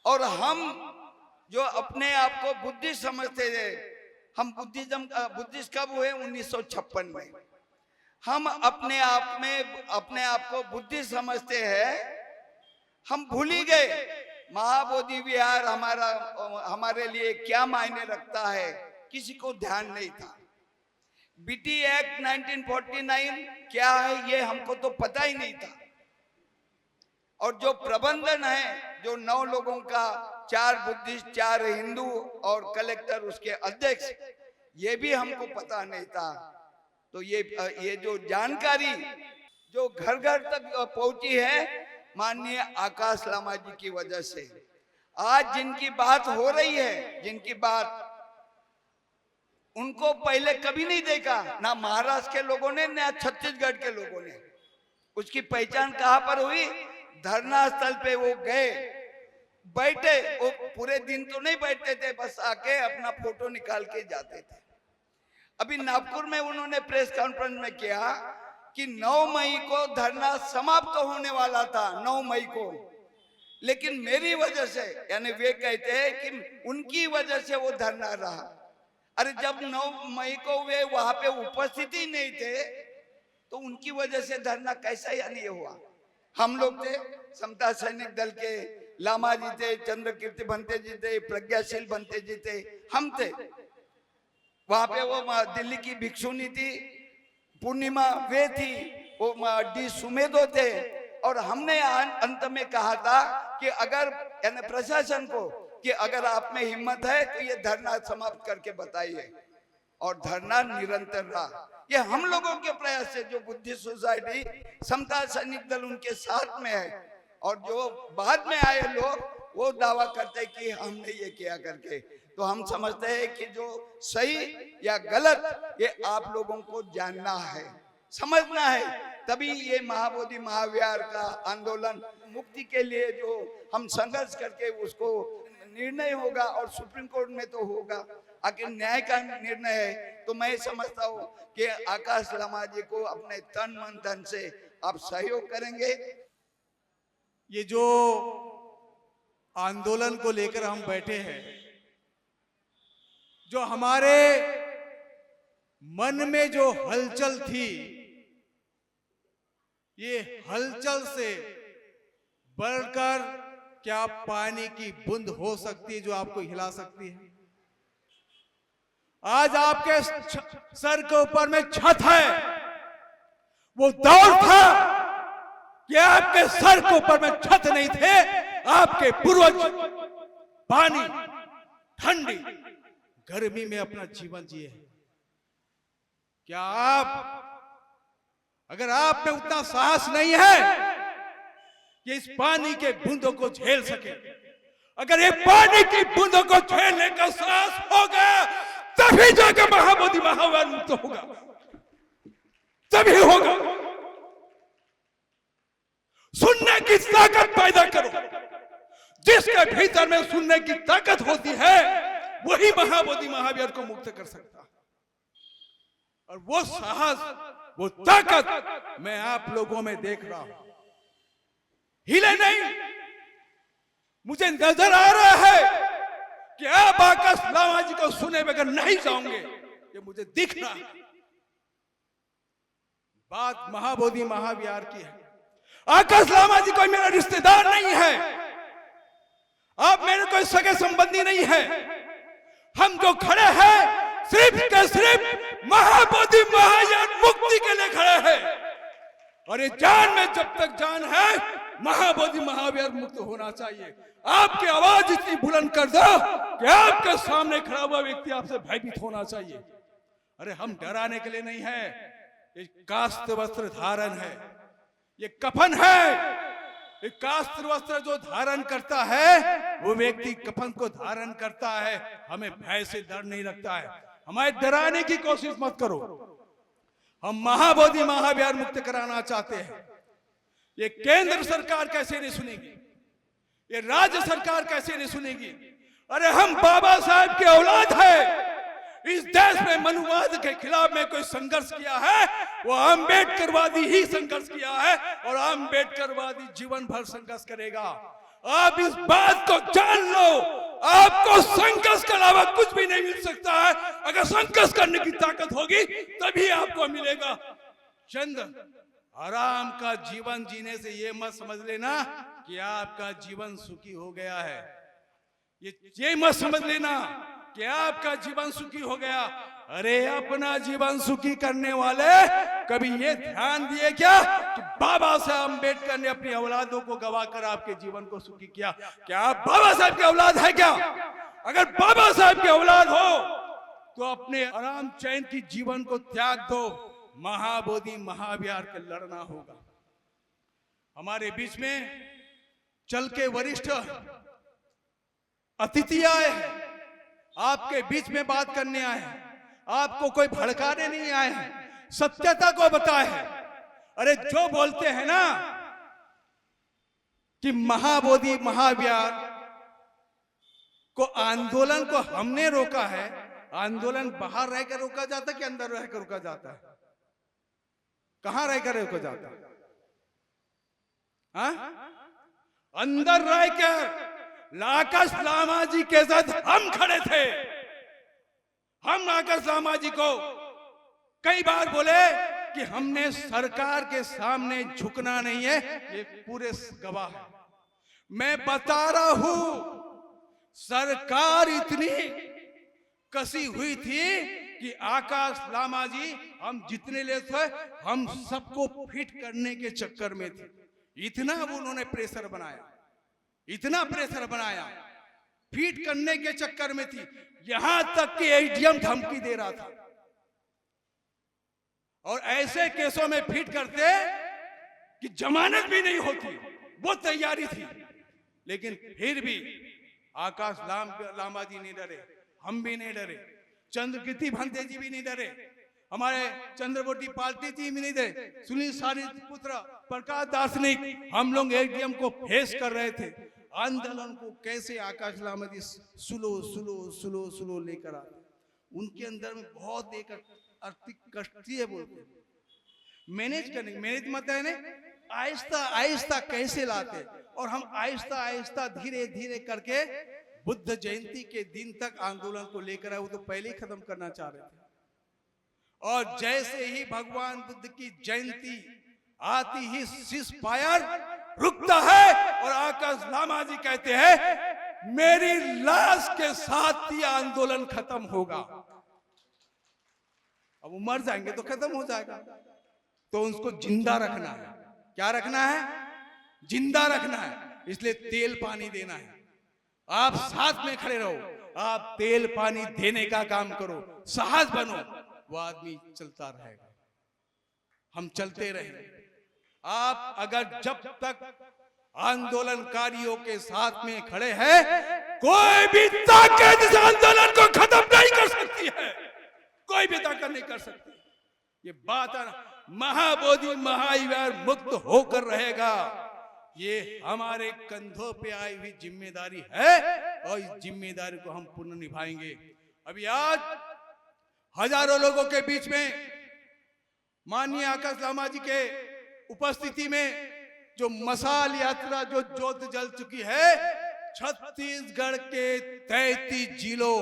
[SPEAKER 16] और हम जो अपने आप को बुद्धिस्ट समझते थे, हम बुद्धिस्ट कब हुए? 1956 में। हम अपने आप को बुद्धिस्ट समझते हैं, हम भूल ही गए महाबोधि विहार हमारे लिए क्या मायने रखता है, किसी को ध्यान नहीं था। बीटी एक्ट 1949 क्या है ये हमको तो पता ही नहीं था, और जो प्रबंधन है जो 9 लोगों का, 4 बुद्धिस्ट, 4 हिंदू और कलेक्टर उसके अध्यक्ष, ये भी हमको पता नहीं था। तो ये जो जानकारी जो घर घर तक पहुंची है माननीय आकाश लामा जी की वजह से। आज जिनकी बात हो रही है, जिनकी बात उनको पहले कभी नहीं देखा, ना महाराष्ट्र के लोगों ने ना छत्तीसगढ़ के लोगों ने। उसकी पहचान कहां पर हुई? धरना स्थल पे वो गए, बैठे, वो पूरे दिन तो नहीं बैठते थे, बस आके अपना फोटो निकाल के जाते थे। अभी नागपुर में उन्होंने प्रेस कॉन्फ्रेंस में किया कि 9 मई को धरना समाप्त होने वाला था, 9 मई को, लेकिन मेरी वजह से, यानी वे कहते हैं कि उनकी वजह से वो धरना रहा। अरे जब 9 मई को वे वहां पे उपस्थित ही नहीं थे तो उनकी वजह से धरना कैसा यानी ये हुआ? हम लोग थे, समता सैनिक दल के लामा जी थे, चंद्रकीर्ति भंते जी थे, प्रज्ञाशील भंते जी थे, हम थे वहां पे। वो दिल्ली की भिक्षुनी थी पूर्णिमा, वे थी, वो डी सुमेधो थे, और हमने अंत में कहा था कि अगर यानी प्रशासन को कि अगर आप में हिम्मत है तो ये धरना समाप्त करके बताइए, और धरना निरंतर रहा। ये हम लोगों के प्रयास से, जो बुद्धिस्ट सोसाइटी, समता सैनिक दल उनके साथ में है, और जो बाद में आए लोग वो दावा करते कि हमने ये किया करके। तो हम समझते हैं कि जो सही या गलत ये आप लोगों को जानना है, समझना है, तभी ये महाबोधि महाविहार का आंदोलन मुक्ति के लिए जो हम संघर्ष करके उसको निर्णय होगा, और सुप्रीम कोर्ट में तो होगा, आखिर न्याय का निर्णय है। तो मैं समझता हूँ कि आकाश लामा जी को अपने तन मन धन से आप सहयोग करेंगे।
[SPEAKER 1] ये जो आंदोलन को लेकर हम बैठे हैं, जो हमारे मन में जो हलचल थी, ये हलचल से बढ़कर क्या पानी की बूंद हो सकती है जो आपको हिला सकती है? आज आपके सर के ऊपर में छत है, वो दौर था कि आपके सर के ऊपर में छत नहीं थे, आपके पूर्वज पानी, ठंडी, गर्मी में अपना जीवन जिए। क्या अगर आप में उतना साहस नहीं है कि इस पानी के बूंदों को झेल सके, अगर ये पानी की बूंदों को झेलने का साहस होगा, तभी जाकर महाबोधि महाविहार मुक्त होगा, तभी होगा। सुनने की ताकत पैदा करो, जिसके भीतर में सुनने की ताकत होती है वही महाबोधि महाविहार को मुक्त कर सकता है। और वो साहस वो ताकत मैं आप लोगों में देख रहा हूं। हिले नहीं, मुझे नजर आ रहा है कि आप आकाश लामा जी को सुने बगैर नहीं जाओगे, ये मुझे दिख रहा है। बात महाबोधि महाविहार की है। आकाश लामा जी कोई मेरा रिश्तेदार नहीं है, आप मेरे कोई सगे संबंधी नहीं है। हम जो खड़े हैं सिर्फ के सिर्फ महाबोधि महायान मुक्ति के लिए खड़े हैं। और ये जान में जब तक जान है, महाबोधि महाविहार मुक्त होना चाहिए। आपकी आवाज इतनी बुलंद कर दो कि आपके सामने खड़ा हुआ व्यक्ति आपसे भयभीत होना चाहिए। अरे हम डराने के लिए नहीं है, ये कास्त वस्त्र धारण है, ये कफन है। ये कास्त वस्त्र जो धारण करता है वो व्यक्ति कफन को धारण करता है। हमें भय से डर नहीं लगता है। हमें डराने की कोशिश मत करो। हम महाबोधि महाविहार मुक्त कराना चाहते हैं। ये केंद्र सरकार कैसे नहीं सुनेगी, ये राज्य सरकार कैसे नहीं सुनेगी। अरे हम बाबा साहब की औलाद है। इस देश में मनुवाद के खिलाफ में कोई संघर्ष किया है, वो अम्बेडकरवादी ही संघर्ष किया है और अम्बेडकरवादी जीवन भर संघर्ष करेगा। आप इस बात को जान लो, आपको संघर्ष के अलावा कुछ भी नहीं मिल सकता है। अगर संघर्ष करने की ताकत होगी तभी आपको मिलेगा। चंद आराम का जीवन जीने से ये मत समझ लेना कि आपका जीवन सुखी हो गया है। ये मत समझ लेना कि आपका जीवन सुखी हो गया। अरे अपना जीवन सुखी करने वाले कभी ये ध्यान दिए क्या कि बाबा साहब अम्बेडकर ने अपनी औलादों को गवाकर आपके जीवन को सुखी किया? क्या आप बाबा साहब की औलाद है क्या? अगर बाबा साहब की औलाद हो तो अपने आराम चैन की जीवन को त्याग दो। महाबोधि महाविहार के लड़ना होगा। हमारे बीच में चल के वरिष्ठ अतिथि आए हैं, आपके बीच में बात करने आए हैं, आपको कोई भड़काने नहीं आए हैं, सत्यता को बताए हैं। अरे जो बोलते हैं ना कि महाबोधि महाविहार को आंदोलन को हमने रोका है, आंदोलन बाहर रहकर रोका जाता है कि अंदर रहकर रोका जाता है? कहां रहकर रोका जाता है? अंदर रहकर आकाश लामा जी के साथ हम खड़े थे। हम आकाश लामा जी को कई बार बोले कि हमने सरकार के सामने झुकना नहीं है, ये पूरे गवाह है। मैं बता रहा हूं, सरकार इतनी कसी हुई थी कि आकाश लामा जी हम जितने लेते थे हम सबको फिट करने के चक्कर में थे। इतना उन्होंने प्रेशर बनाया, इतना प्रेशर बनाया, फिट करने के चक्कर में थी। यहां तक कि एडीएम धमकी दे रहा था और ऐसे केसों में फिट करते कि जमानत भी नहीं होती, वो तैयारी थी। लेकिन फिर भी आकाश लामा जी नहीं डरे, हम भी नहीं डरे, चंद्रकीर्ति भंते जी भी नहीं डरे, हमारे चंद्रवती पार्टी जी भी नहीं डरे, सुनील सारी पुत्र प्रकाश दार्शनिक, हम लोग एडीएम को फेस कर रहे थे। आंदोलन को कैसे आकाश लामा जी स्लो स्लो स्लो स्लो लेकर आते, उनके अंदर में बहुत एक आर्थिक कष्टी है, बोलते मैनेज करने, मैनेज मत है ना, आहिस्ता आहिस्ता कैसे लाते। और हम आहिस्ता आहिस्ता धीरे धीरे करके बुद्ध जयंती के दिन तक आंदोलन को लेकर आए। वो तो पहले ही खत्म करना चाह रहे थे। और जैसे ही भगवान बुद्ध की जयंती आती ही सीज फायर रुकता है और आकाश लामा जी कहते हैं मेरी लाश के साथ ही आंदोलन खत्म होगा। अब वो मर जाएंगे तो खत्म हो जाएगा, तो उसको जिंदा रखना है। क्या रखना है? जिंदा रखना है। इसलिए तेल पानी देना है। आप साथ में खड़े रहो, आप तेल पानी देने का काम करो, साहस बनो, वो आदमी चलता रहेगा, हम चलते रहेंगे। आप अगर जब तक आंदोलनकारियों के साथ में खड़े हैं, कोई भी ताकत इस आंदोलन को खत्म नहीं कर सकती है, कोई भी ताकत नहीं कर सकती। ये बात महाबोधि महाविहार मुक्त होकर रहेगा, ये हमारे कंधों पे आई हुई जिम्मेदारी है और इस जिम्मेदारी को हम पूर्ण निभाएंगे। अभी आज हजारों लोगों के बीच में माननीय आकाश लामा जी के उपस्थिति में जो मसाल यात्रा जो जोत जल चुकी है, छत्तीसगढ़ के 33 जिलों,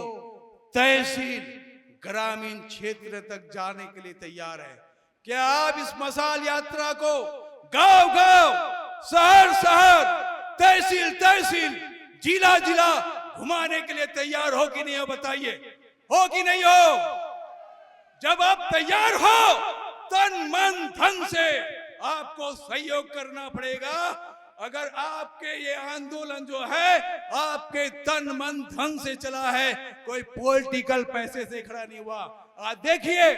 [SPEAKER 1] तहसील, ग्रामीण क्षेत्र तक जाने के लिए तैयार है। क्या आप इस मसाल यात्रा को गांव गांव, शहर शहर, तहसील तहसील, जिला जिला घुमाने के लिए तैयार हो कि नहीं हो? बताइए, हो कि नहीं हो? जब आप तैयार हो, तन मन धन से आपको सहयोग करना पड़ेगा। अगर आपके ये आंदोलन जो है आपके तन मन धन से चला है, कोई पॉलिटिकल पैसे से खड़ा नहीं हुआ। आज देखिए,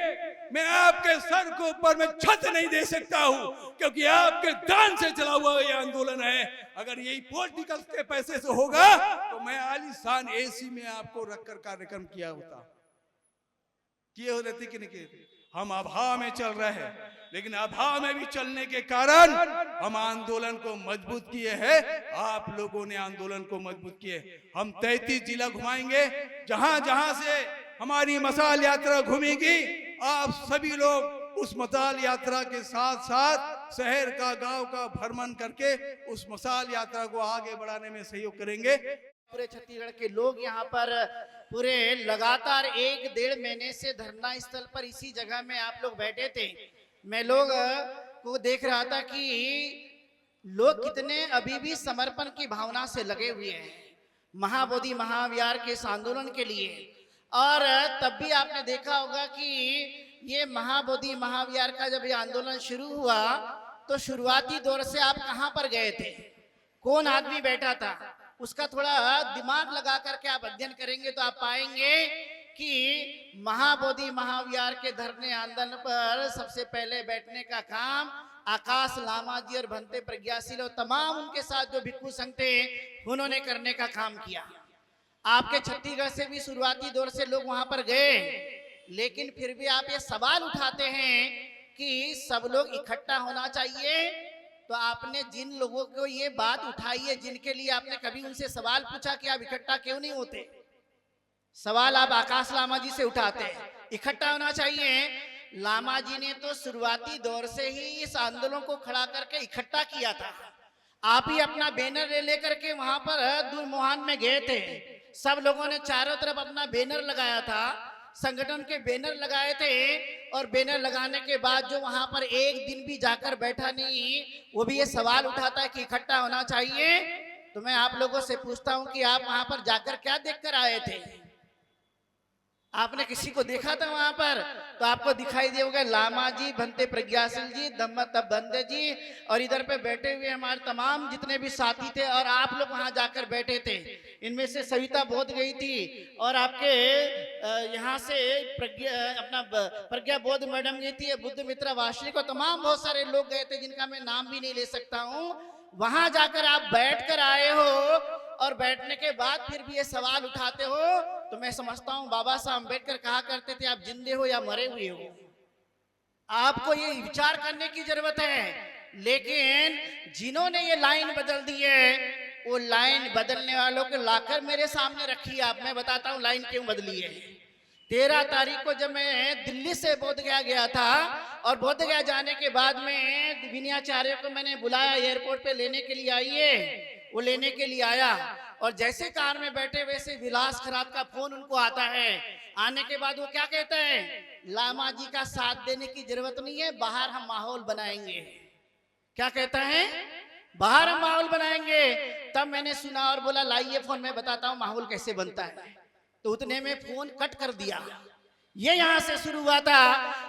[SPEAKER 1] मैं आपके सर के ऊपर में छत नहीं दे सकता हूं, क्योंकि आपके दान से चला हुआ ये आंदोलन है। अगर यही पॉलिटिकल के पैसे से होगा तो मैं आलीशान एसी में आपको रखकर कार्यक्रम किया होता, किए हो रहते कि नहीं किए। हम अभाव में चल रहे हैं, लेकिन अभाव में भी चलने के कारण हम आंदोलन को मजबूत किए हैं। आप लोगों ने आंदोलन को मजबूत किए। हम 33 जिला घुमाएंगे, जहां जहां से हमारी मसाल यात्रा घूमेगी, आप सभी लोग उस मसाल यात्रा के साथ साथ शहर का, गांव का भ्रमण करके उस मसाल यात्रा को आगे बढ़ाने में सहयोग करेंगे।
[SPEAKER 3] पूरे छत्तीसगढ़ के लोग यहाँ पर पूरे लगातार 1-1.5 महीने से धरना स्थल पर इसी जगह में आप लोग बैठे थे। मैं लोग को देख रहा था कि लोग कितने अभी भी समर्पण की भावना से लगे हुए हैं महाबोधि महाविहार के इस आंदोलन के लिए। और तब भी आपने देखा होगा कि ये महाबोधि महाविहार का जब ये आंदोलन शुरू हुआ तो शुरुआती दौर से आप कहाँ पर गए थे, कौन आदमी बैठा था, उसका थोड़ा दिमाग लगा करके आप अध्ययन करेंगे तो आप पाएंगे कि महाबोधि महाविहार के धरने आंदोलन पर सबसे पहले बैठने का काम आकाश लामा जी और भंते प्रज्ञाशील और तमाम उनके साथ जो भिक्षु संघ थे उन्होंने करने का काम किया। आपके छत्तीसगढ़ से भी शुरुआती दौर से लोग वहां पर गए, लेकिन फिर भी आप ये सवाल उठाते हैं कि सब लोग इकट्ठा होना चाहिए। तो आपने जिन लोगों को ये बात उठाई है, जिनके लिए आपने कभी उनसे सवाल पूछा कि आप इकट्ठा क्यों नहीं होते? सवाल आप आकाश लामा जी से उठाते हैं, इकट्ठा होना चाहिए। लामा जी ने तो शुरुआती दौर से ही इस आंदोलन को खड़ा करके इकट्ठा किया था। आप ही अपना बैनर ले लेकर के वहां पर दूरमुहान में गए थे, सब लोगों ने चारों तरफ अपना बैनर लगाया था, संगठन के बैनर लगाए थे। और बैनर लगाने के बाद जो वहां पर एक दिन भी जाकर बैठा नहीं, वो भी ये सवाल उठाता है कि इकट्ठा होना चाहिए। तो मैं आप लोगों से पूछता हूं कि आप वहां पर जाकर क्या देखकर आए थे? आपने किसी को देखा था वहां पर? तो आपको दिखाई दिया होगा लामा जी, भंते प्रज्ञाशील जी, धम्मत बंदे जी और इधर पे बैठे हुए हमारे तमाम जितने भी साथी थे, और आप लोग वहां जाकर बैठे थे। इनमें से सविता बोध गई थी, और आपके यहाँ से प्रज्ञा बोध मैडम गई थी, बुद्ध मित्रा वार्षिक, और तमाम बहुत सारे लोग गए थे जिनका मैं नाम भी नहीं ले सकता हूँ। वहां जाकर आप बैठ कर आए हो और बैठने के बाद फिर भी ये सवाल उठाते हो, तो मैं समझता हूँ बाबा साहब अम्बेडकर कहा करते थे आप जिंदे हो या मरे हुए हो। आपको ये विचार करने की जरूरत है। लेकिन जिन्होंने ये लाइन बदल दी है, वो लाइन बदलने वालों को लाकर मेरे सामने रखी है। आप मैं बताता हूँ लाइन क्यों बदली है। 13 तारीख को जब मैं दिल्ली से बोधगया गया था, और बोधगया जाने के बाद में विनयाचार्य को मैंने बुलाया एयरपोर्ट पे लेने के लिए, आइए। वो लेने के लिए आया, और जैसे कार में बैठे वैसे विलास खराब का फोन उनको आता है। आने के बाद वो क्या कहते हैं, लामा जी का साथ देने की जरूरत नहीं है, बाहर हम माहौल बनाएंगे। क्या कहता है? बाहर हम माहौल बनाएंगे। तब मैंने सुना और बोला लाइए फोन, मैं बताता हूँ माहौल कैसे बनता है। तो उतने में फोन कट कर दिया। ये यहाँ से शुरू हुआ था,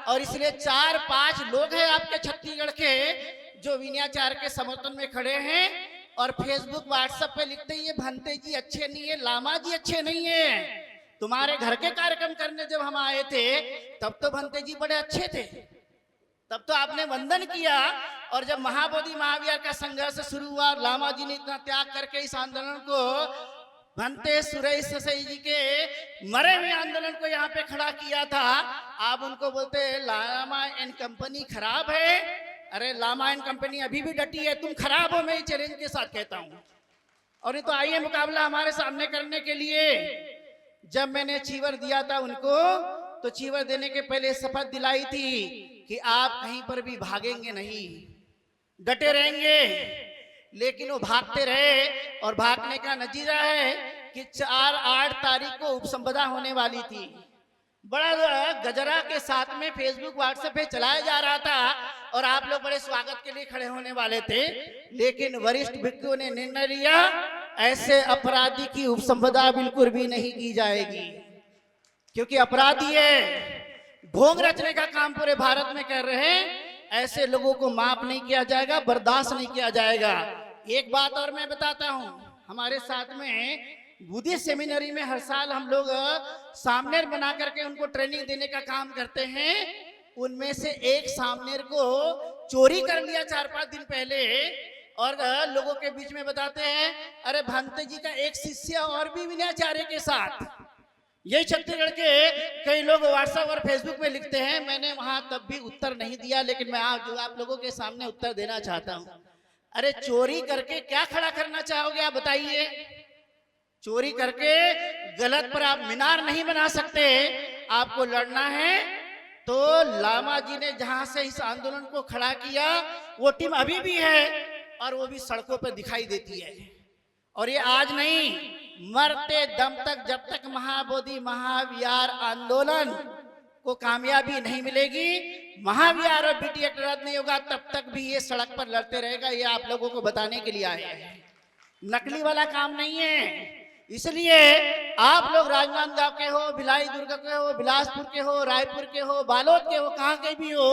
[SPEAKER 3] और इसलिए 4-5 लोग हैं आपके छत्तीसगढ़ के जो विनयाचार्य के समर्थन में खड़े हैं, और फेसबुक व्हाट्सएप पे लिखते हैं ये भंते जी अच्छे नहीं है, लामा जी अच्छे नहीं है। तुम्हारे घर के कार्यक्रम करने जब हम आए थे तब तो भंते जी बड़े अच्छे थे, तब तो आपने वंदन किया। और जब महाबोधि महाविहार का संघर्ष शुरू हुआ, लामा जी ने इतना त्याग करके इस आंदोलन को, भंते सुरेश ससई जी के मरे हुए आंदोलन को यहाँ पे खड़ा किया था, आप उनको बोलते लामा एंड कंपनी खराब है। अरे लामा एंड कंपनी अभी भी डटी है, तुम खराब हो, मैं चैलेंज के साथ कहता हूँ। और ये तो आइए मुकाबला हमारे सामने करने के लिए। जब मैंने चीवर दिया था उनको, तो चीवर देने के पहले शपथ दिलाई थी कि आप कहीं पर भी भागेंगे नहीं, डटे रहेंगे। लेकिन वो भागते रहे और भागने का नतीजा है कि 4-8 तारीख को उपसंपदा होने वाली थी। बड़ा गजरा के साथ में फेसबुक व्हाट्सएप पे चलाया जा रहा था और आप लोग बड़े स्वागत के लिए खड़े होने वाले थे। लेकिन वरिष्ठ भिक्षुओं ने निर्णय लिया, ऐसे अपराधी की उपसंपदा बिल्कुल भी नहीं की जाएगी, क्योंकि अपराधी है, ढोंग रचने का काम पूरे भारत में कर रहे हैं। ऐसे लोगों को माफ नहीं किया जाएगा, बर्दाश्त नहीं किया जाएगा। एक बात और मैं बताता हूं, हमारे साथ में बुद्धिस्ट सेमिनरी में हर साल हम लोग सामनेर बना करके उनको ट्रेनिंग देने का काम करते हैं। उनमें से एक सामनेर को चोरी कर लिया 4-5 दिन पहले और लोगों के बीच में बताते हैं, अरे भंते जी का एक शिष्य और भी विनयाचार्य के साथ। यही छत्तीसगढ़ के कई लोग व्हाट्सएप और फेसबुक पे लिखते हैं। मैंने वहां तब भी उत्तर नहीं दिया, लेकिन मैं आप लोगों के सामने उत्तर देना चाहता हूं। अरे चोरी करके क्या खड़ा करना चाहोगे आप बताइए? चोरी करके गलत पर आप मीनार नहीं बना सकते। आपको लड़ना है तो लामा जी ने जहां से इस आंदोलन को खड़ा किया वो टीम अभी भी है और वो भी सड़कों पर दिखाई देती है। और ये आज नहीं, मरते दम तक, जब तक महाबोधि महाविहार आंदोलन को कामयाबी नहीं मिलेगी, महाविहार और बीटी एक्ट रद्द नहीं होगा, तब तक भी ये सड़क पर लड़ते रहेगा। ये आप लोगों को बताने के लिए आए हैं, नकली वाला काम नहीं है। इसलिए आप लोग राजनांदगांव के हो, भिलाई दुर्ग के हो, बिलासपुर के हो, रायपुर के हो, बालोद के हो, कहाँ के भी हो,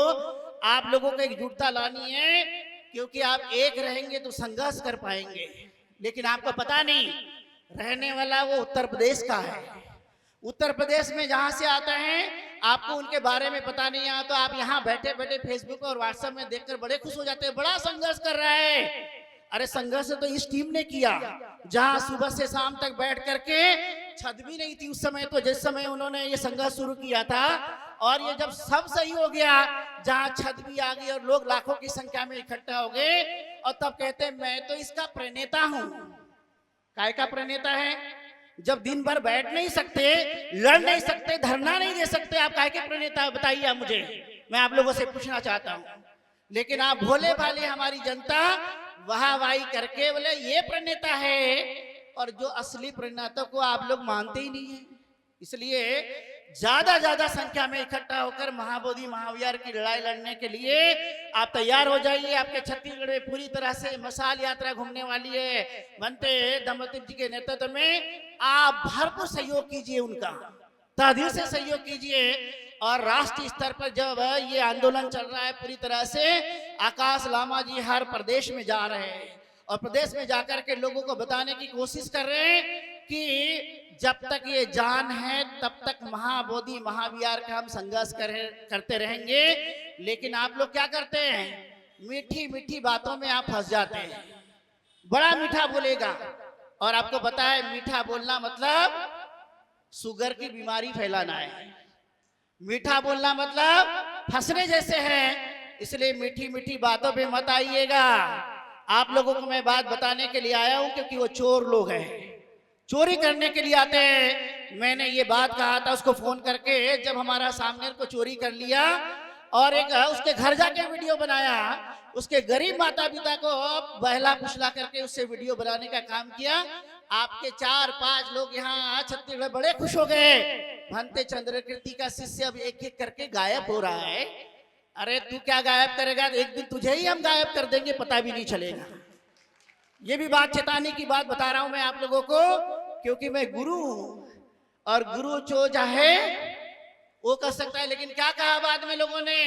[SPEAKER 3] आप लोगों को एकजुटता लानी है, क्योंकि आप एक रहेंगे तो संघर्ष कर पाएंगे। लेकिन आपको पता नहीं, रहने वाला वो उत्तर प्रदेश का है। उत्तर प्रदेश में जहां से आता है आपको उनके बारे में पता नहीं है, तो आप यहाँ बैठे बैठे फेसबुक और व्हाट्सएप में देखकर बड़े खुश हो जाते हैं, बड़ा संघर्ष कर रहा है। अरे संघर्ष तो इस टीम ने किया, जहां सुबह से शाम तक बैठ करके छत भी नहीं थी उस समय, तो जिस समय उन्होंने ये संघर्ष शुरू किया था। और ये जब सब सही हो गया, जहां छत भी आ गई और लोग लाखों की संख्या में इकट्ठा हो गए, और तब कहते हैं मैं तो इसका प्रणेता हूं। काय का प्रणेता है? जब दिन भर बैठ नहीं सकते, लड़ नहीं सकते, धरना नहीं दे सकते, आप काय के प्रणेता बताइए आप मुझे। मैं आप लोगों से पूछना चाहता हूं। लेकिन आप भोले भाले हमारी जनता वाहवाही करके बोले ये प्रणेता है, और जो असली प्रणेता को आप लोग मानते ही नहीं है। इसलिए ज्यादा संख्या में इकट्ठा होकर महाबोधि महाविहार की लड़ाई लड़ने के लिए आप तैयार हो जाइए। आपके छत्तीसगढ़ में पूरी तरह से मशाल यात्रा घूमने वाली है। बनते दंपति जी के नेतृत्व में आप भरपूर सहयोग कीजिए, उनका तहदील से सहयोग कीजिए। और राष्ट्रीय स्तर पर जब ये आंदोलन चल रहा है पूरी तरह से, आकाश लामा जी हर प्रदेश में जा रहे हैं और प्रदेश में जाकर के लोगों को बताने की कोशिश कर रहे हैं कि जब तक ये जान है तब तक महाबोधि महाविहार का हम संघर्ष करते रहेंगे। लेकिन आप लोग क्या करते हैं? मीठी मीठी बातों में आप फंस जाते हैं। बड़ा मीठा बोलेगा, और आपको पता है मीठा बोलना मतलब शुगर की बीमारी फैलाना है। मीठा बोलना मतलब फंसने जैसे है। इसलिए मीठी मीठी बातों पे मत आइएगा। आप लोगों को मैं बात बताने के लिए आया हूं, क्योंकि वो चोर लोग हैं, चोरी करने के लिए आते हैं। मैंने ये बात कहा था उसको फोन करके, जब हमारा सामने को चोरी कर लिया और एक उसके घर जाके वीडियो बनाया, उसके गरीब माता पिता को बहला फुसला करके उससे वीडियो बनाने का काम किया। आपके 4-5 लोग यहाँ छत्तीसगढ़ बड़े खुश हो गए। भंते चंद्रकृति का शिष्य अब एक एक करके गायब हो रहा है। अरे तू क्या गायब करेगा? एक दिन तुझे ही हम गायब कर देंगे, पता भी नहीं चलेगा। ये भी बात चेताने की बात बता रहा हूं मैं आप लोगों को, क्योंकि मैं गुरु हूं और गुरु जो चाहे वो कर सकता है। लेकिन क्या कहा बाद में लोगों ने?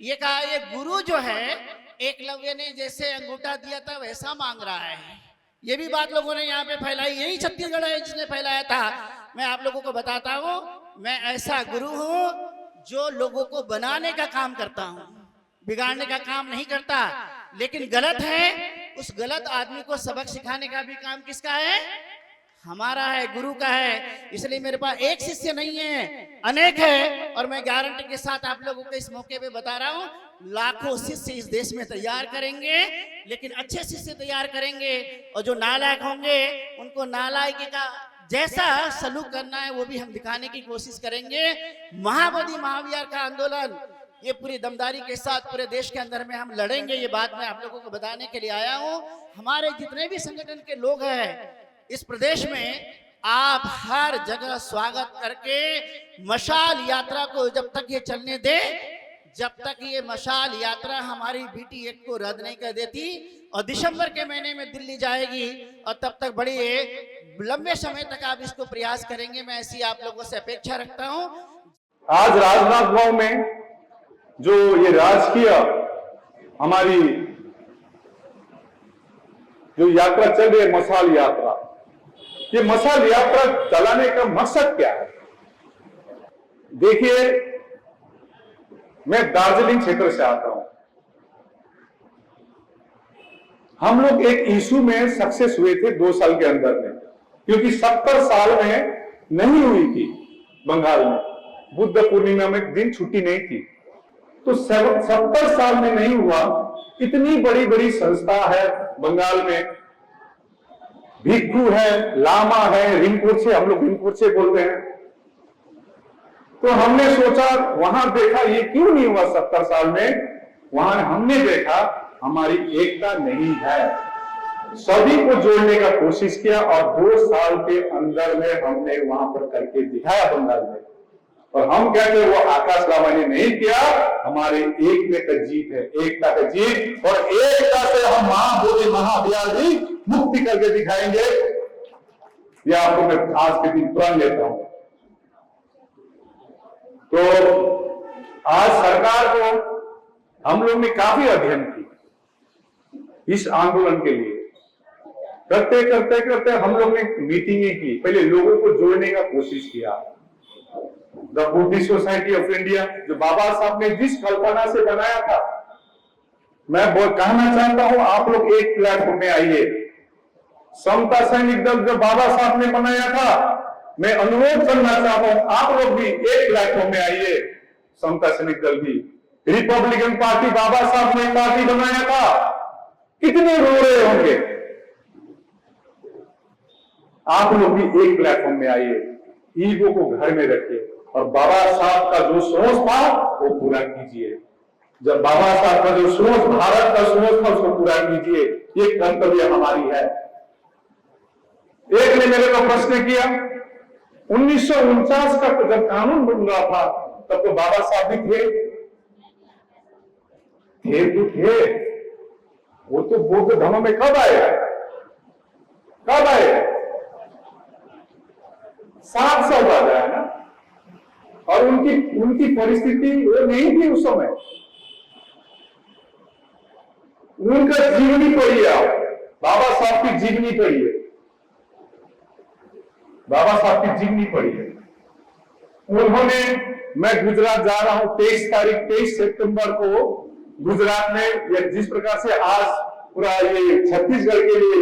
[SPEAKER 3] ये कहा ये गुरु जो है एकलव्य ने जैसे अंगूठा दिया था वैसा मांग रहा है। ये भी बात लोगों ने यहाँ पे फैलाई। यही छत्तीसगढ़ है जिसने फैलाया था। मैं आप लोगों को बताता हूँ, मैं ऐसा गुरु हूँ जो लोगों को बनाने का काम करता हूँ, बिगाड़ने का काम नहीं करता। लेकिन गलत है, उस गलत आदमी को सबक सिखाने का भी काम किसका है? हमारा है, गुरु का है। इसलिए मेरे पास एक शिष्य नहीं है, अनेक है। और मैं गारंटी के साथ आप लोगों को इस मौके पे बता रहा हूँ, लाखों शिष्य इस देश में तैयार करेंगे, लेकिन अच्छे शिष्य तैयार करेंगे। और जो नालायक होंगे उनको नालायकी का जैसा सलूक करना है वो भी हम दिखाने की कोशिश करेंगे। महाबोधि महाविहार का आंदोलन ये पूरी दमदारी के साथ पूरे देश के अंदर में हम लड़ेंगे। ये बात मैं आप लोगों को बताने के लिए आया हूँ। हमारे जितने भी संगठन के लोग हैं इस प्रदेश में, आप हर जगह स्वागत करके मशाल यात्रा को जब तक ये चलने दे, जब तक ये मशाल यात्रा हमारी BT एक्ट को रद्द नहीं कर देती और दिसंबर के महीने में दिल्ली जाएगी और तब तक बड़ी लंबे समय तक आप इसको प्रयास करेंगे, मैं ऐसी आप लोगों से अपेक्षा रखता हूं।
[SPEAKER 2] आज राजनांदगांव में जो ये राजकीय हमारी जो यात्रा चल रही है, मशाल यात्रा, ये मशाल यात्रा चलाने का मकसद क्या है? देखिए, मैं दार्जिलिंग क्षेत्र से आता हूं। हम लोग एक इशू में सक्सेस हुए थे 2 साल के अंदर में, क्योंकि 70 साल में नहीं हुई थी बंगाल में, बुद्ध पूर्णिमा में दिन छुट्टी नहीं थी, तो 70 साल में नहीं हुआ। इतनी बड़ी बड़ी संस्था है बंगाल में, भिक्षु है, लामा है, रिंपोचे, हम लोग रिंपोचे बोलते हैं। तो हमने सोचा, वहां देखा ये क्यों नहीं हुआ 70 साल में। वहां हमने देखा हमारी एकता नहीं है, सभी को जोड़ने का कोशिश किया और 2 साल के अंदर में हमने वहां पर करके दिखाया बंगाल में। और हम कहते हैं वो आकाश लामा ने नहीं किया, हमारे एक का जीत है, एकता का जीत, और एकता से हम महाबोधि महाविहार भी मुक्ति करके दिखाएंगे। ये आपको मैं आज के दिन प्रण लेता हूं। तो आज सरकार को हम लोग ने काफी अध्ययन की इस आंदोलन के लिए, करते करते करते हम लोग ने मीटिंगें की, पहले लोगों को जोड़ने का कोशिश किया। The Buddhist society of India, जो बाबा साहब ने जिस कल्पना से बनाया था, मैं कहना चाहता हूं आप लोग एक प्लेटफॉर्म में आइए। समता सैनिक दल जो बाबा साहब ने बनाया था, मैं अनुरोध करना चाहता हूं आप लोग भी एक प्लेटफॉर्म में आइए। समता सैनिक दल भी, रिपब्लिकन पार्टी बाबा साहब ने पार्टी बनाया था, कितने रो रहे होंगे। आप लोग भी एक प्लेटफॉर्म में आइए, ईगो को घर में रखिए और बाबा साहब का जो सोच था वो पूरा कीजिए। जब बाबा साहब का जो सोच, भारत का सोच था, उसको पूरा कीजिए। ये कर्तव्य हमारी है। एक ने मेरे को प्रश्न किया, 1949 का जब कानून बन रहा था तब तो बाबा साहब भी थे तो थे, वो तो बौद्ध धर्म में कब आए? 7 साल बाद आया ना। और उनकी परिस्थिति वो नहीं थी उस समय। उनका जीवनी पढ़िए आप, बाबा साहब की जीवनी पढ़िए, बाबा साहब की जीवनी पढ़िए। उन्होंने, मैं गुजरात जा रहा हूं 23 सितंबर को गुजरात में, या जिस प्रकार से आज पूरा ये छत्तीसगढ़ के लिए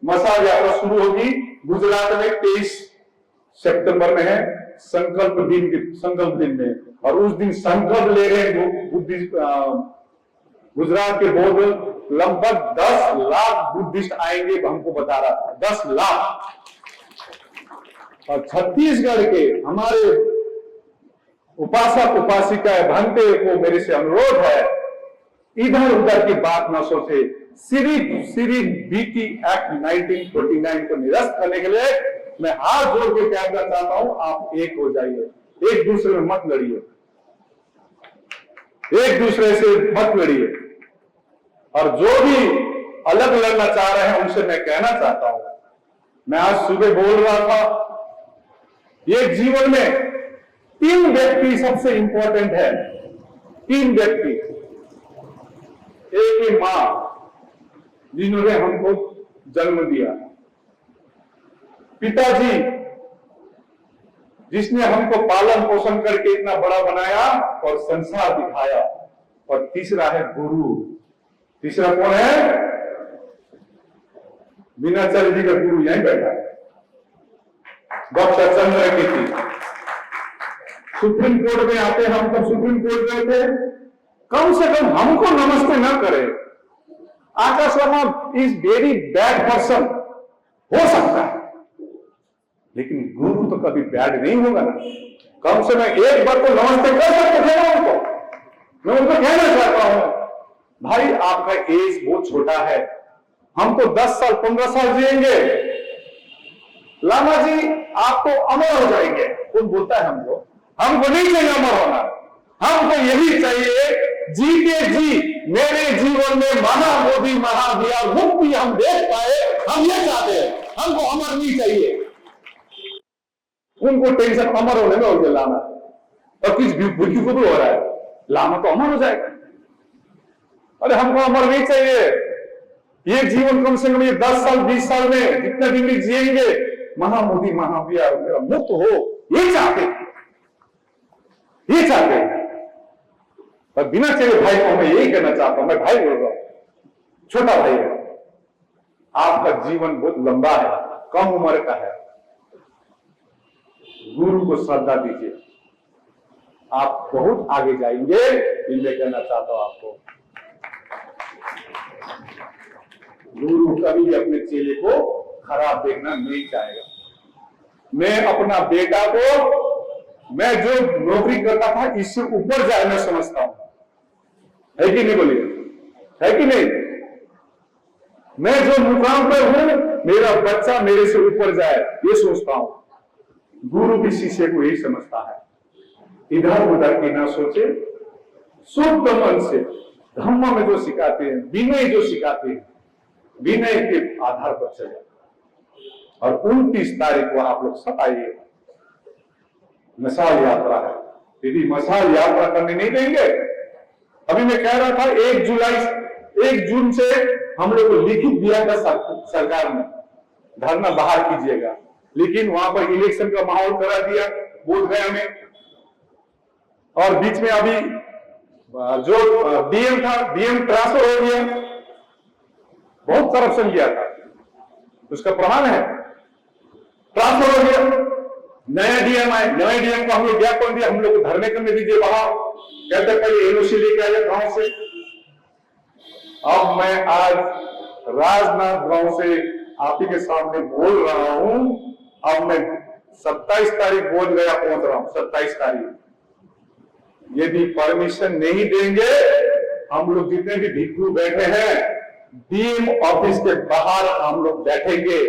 [SPEAKER 2] मशाल यात्रा शुरू होगी, गुजरात में 23 सितंबर में है, संकल्प दिन में। और उस दिन संकल्प ले रहे हैं बुद्धिस्ट, गुजरात के बौद्ध, लगभग 10 लाख बुद्धिस्ट आएंगे, हमको बता रहा था 10 लाख। और छत्तीसगढ़ के हमारे उपासक उपासिका भंते को मेरे से अनुरोध है, इधर उधर की बात न सोचे, सिर्फ BT एक्ट 1949 को निरस्त करने के लिए मैं हाथ जोड़ के कहना चाहता हूं, आप एक हो जाइए, एक दूसरे में मत लड़िए, एक दूसरे से मत लड़िए। और जो भी अलग लड़ना चाह रहे हैं उनसे मैं कहना चाहता हूं, मैं आज सुबह बोल रहा था, ये जीवन में 3 व्यक्ति सबसे इंपॉर्टेंट है। 3 व्यक्ति, एक ही मां जिन्होंने हमको जन्म दिया, पिताजी जिसने हमको पालन पोषण करके इतना बड़ा बनाया और संसार दिखाया, और तीसरा है गुरु। तीसरा कौन है? मीनाचार्य जी का गुरु यहीं बैठा है, डॉक्टर चंद्रकीर्ति। सुप्रीम कोर्ट में आते, हम तब सुप्रीम कोर्ट में थे, कम से कम हमको नमस्ते न करे। Akash Verma is very bad person, हो सकता है, लेकिन गुरु तो कभी बैड नहीं होगा ना। कम से कम एक बार तो नमस्ते कर सकते थे ना उनको। मैं उनको कहना चाहता हूं, भाई आपका एज बहुत छोटा है, हम तो 10 साल 15 साल जिएंगे, लामा जी आप तो अमर हो जाएंगे। कौन बोलता है हमको नहीं चाहिए अमर होना, हमको यही चाहिए जी के जी मेरे जीवन में महाबोधि महाविहार मुक्ति हम देख पाए, हम ये चाहते हैं, हमको अमर नहीं चाहिए। उनको टेंशन अमर होने में हो गया लामा, और किस भूखी को भी हो रहा है, लामा तो अमर हो जाएगा। अरे हमको अमर नहीं चाहिए, ये जीवन कम से कम ये 10 साल 20 साल में जितने दिन भी जिएंगे महाबोधि महाविहार मेरा मुक्त हो, ये चाहते हैं, ये चाहते हैं। और बिना चले भाई को मैं यही कहना चाहता हूं, मैं भाई बोल रहा हूं, छोटा भाई है, आपका जीवन बहुत लंबा है, कम उम्र का है, गुरु को श्रद्धा दीजिए, आप बहुत आगे जाएंगे। मैं कहना चाहता हूं आपको, गुरु कभी भी अपने चेले को खराब देखना नहीं चाहेगा। मैं अपना बेटा को, मैं जो नौकरी करता था इससे ऊपर जाए मैं समझता हूं, है कि नहीं बोलिए, है कि नहीं? मैं जो मुकाम पर हूं मेरा बच्चा मेरे से ऊपर जाए ये सोचता हूं। गुरु भी शिष्य को यही समझता है, इधर उधर की ना सोचे, शुद्ध मन से धम्म में जो सिखाते हैं, विनय जो सिखाते हैं, विनय के आधार पर चले। और 29 तारीख को आप लोग सब आइए, मशाल यात्रा है। यदि मशाल यात्रा करने नहीं देंगे, अभी मैं कह रहा था 1 जून से हम लोग को लिखित दिया था सरकार ने, धरना बाहर कीजिएगा, लेकिन वहां पर इलेक्शन का माहौल करा दिया बोधगया में, और बीच में अभी जो डीएम था, डीएम ट्रांसफर हो गया, बहुत करप्शन किया था, उसका प्रमाण है, ट्रांसफर हो गया, नया डीएम आए, नए डीएम को हम लोग ज्ञापन दिया, हम लोग को धरने करने दीजिए बाहर, कहते पहले एनओसी लेके आए गांव से। अब मैं आज राजनाथ गांव से आप ही के सामने बोल रहा हूं, अब मैं 27 तारीख बोधगया पहुंच रहा हूं, 27 तारीख। यदि परमिशन नहीं देंगे, हम लोग जितने भी भिक्षु बैठे हैं डीएम ऑफिस के बाहर हम लोग बैठेंगे,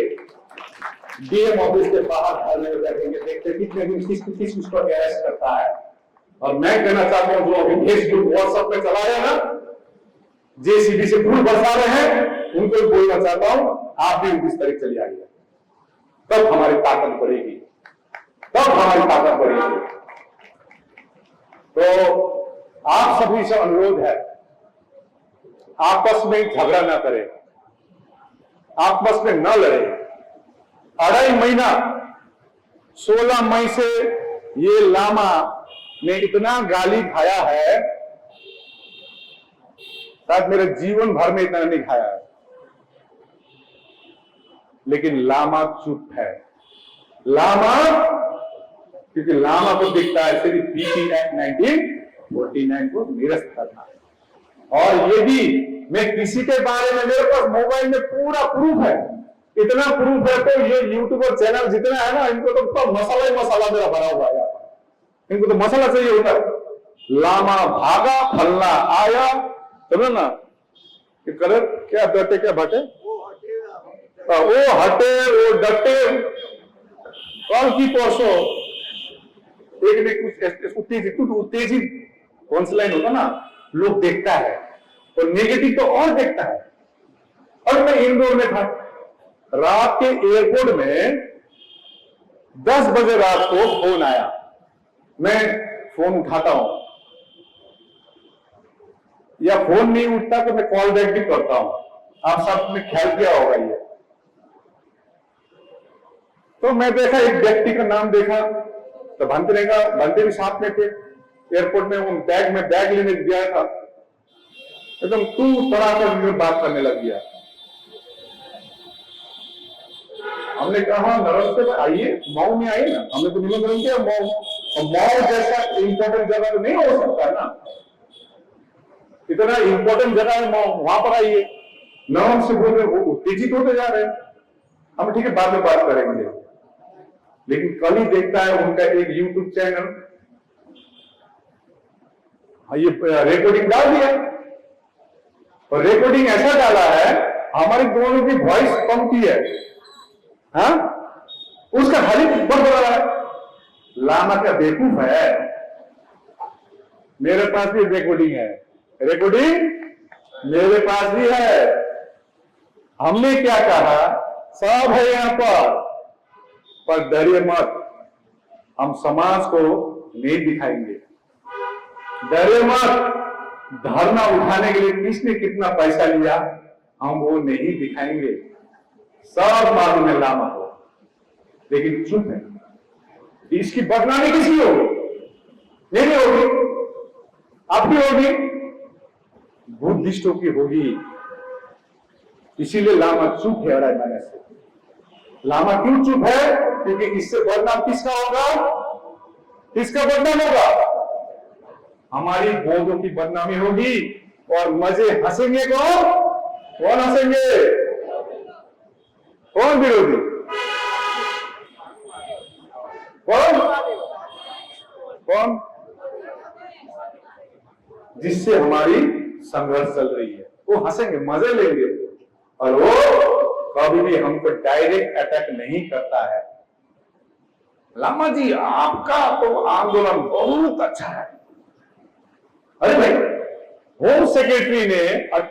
[SPEAKER 2] डीएम ऑफिस के बाहर धरने में बैठेंगे, देखते कितने दिन किस उसको अरेस्ट करता है। और मैं कहना चाहता हूं, जो अभी फेसबुक व्हाट्सएप पे चला रहे हैं ना, जेसीबी से फूल बरसा रहे हैं, उनको बोलना चाहता हूं, आप भी 29 तारीख चली आइए, तब हमारी ताकत बढ़ेगी, तब हमारी ताकत बढ़ेगी। तो आप सभी से अनुरोध है, आपस में झगड़ा ना करें, आपस में न लड़े। 2.5 महीना 16 मई से ये लामा ने इतना गाली खाया है, शायद मेरे जीवन भर में इतना नहीं खाया है, लेकिन लामा चुप है। लामा, क्योंकि लामा को दिखता है सिर्फ बीटी एक्ट 1949 को निरस्त करना है। और यदि मैं किसी के बारे में, मेरे पास मोबाइल में पूरा प्रूफ है, इतना प्रूफ है, तो ये यूट्यूबर चैनल जितना है ना, इनको तो मसाला ही मसाला मेरा भरा हुआ है, इनको तो मसाला चाहिए होता है। लामा भागा, फलना आया, समझ ना, कि कलर क्या डटे क्या भटे, वो हटे वो डटे। कल की परसों एक ने कुछ उत्तेजित पंचलाइन होता ना, लोग देखता है, और नेगेटिव तो और देखता है। और मैं इंदौर में था, रात के एयरपोर्ट में 10 बजे रात को फोन आया, मैं फोन उठाता हूं, या फोन नहीं उठता तो मैं कॉल बैक भी करता हूं, आप सबने ख्याल किया होगा ये। तो मैं देखा, एक व्यक्ति का नाम देखा, तो भंते भी साथ में थे एयरपोर्ट में, वो बैग में बैग लेने गया था, एकदम तू तड़ाकर बात करने लग गया। हमने कहा नमस्ते भाई, आइए मऊ में आइए ना, हमने तो निमंत्रण किया मऊ, और मऊ जैसा इंपॉर्टेंट जगह तो नहीं हो सकता है ना, इतना इंपॉर्टेंट जगह है मऊ, वहां पर आइए। नाम से बोल रहे, वो उत्तेजित होते जा रहे हैं। हम ठीक है बाद में बात करेंगे, लेकिन कल ही देखता है उनका एक यूट्यूब चैनल ये रिकॉर्डिंग डाल दिया, और रिकॉर्डिंग ऐसा डाला है हमारे दोनों की वॉइस कम की है, हाँ? उसका खाली बढ़ रहा है। लामा क्या बेवकूफ है? मेरे पास भी रिकॉर्डिंग है, रिकॉर्डिंग मेरे पास भी है। हमने क्या कहा, सब है यहां पर डरिए मत, हम समाज को नहीं दिखाएंगे। डरिए मत, धरना उठाने के लिए किसने कितना पैसा लिया हम वो नहीं दिखाएंगे। सब मालूम है लामा को, लेकिन चुप है। इसकी बदनामी किसकी होगी? मेरी होगी, आपकी होगी, बुद्धिस्टों की होगी। इसीलिए लामा चुप है 2.5 महीने से। लामा क्यों चुप है? क्योंकि इससे बदनाम किसका होगा? किसका बदनाम होगा? हमारी बौद्धों की बदनामी होगी, और मजे हंसेंगे कौन हंसेंगे? कौन विरोधी? कौन? जिससे हमारी संघर्ष चल रही है, वो हंसेंगे, मजे लेंगे, और वो कभी भी हमको डायरेक्ट अटैक नहीं करता है। लामा जी आपका तो आंदोलन बहुत अच्छा है। अरे भाई, होम सेक्रेटरी ने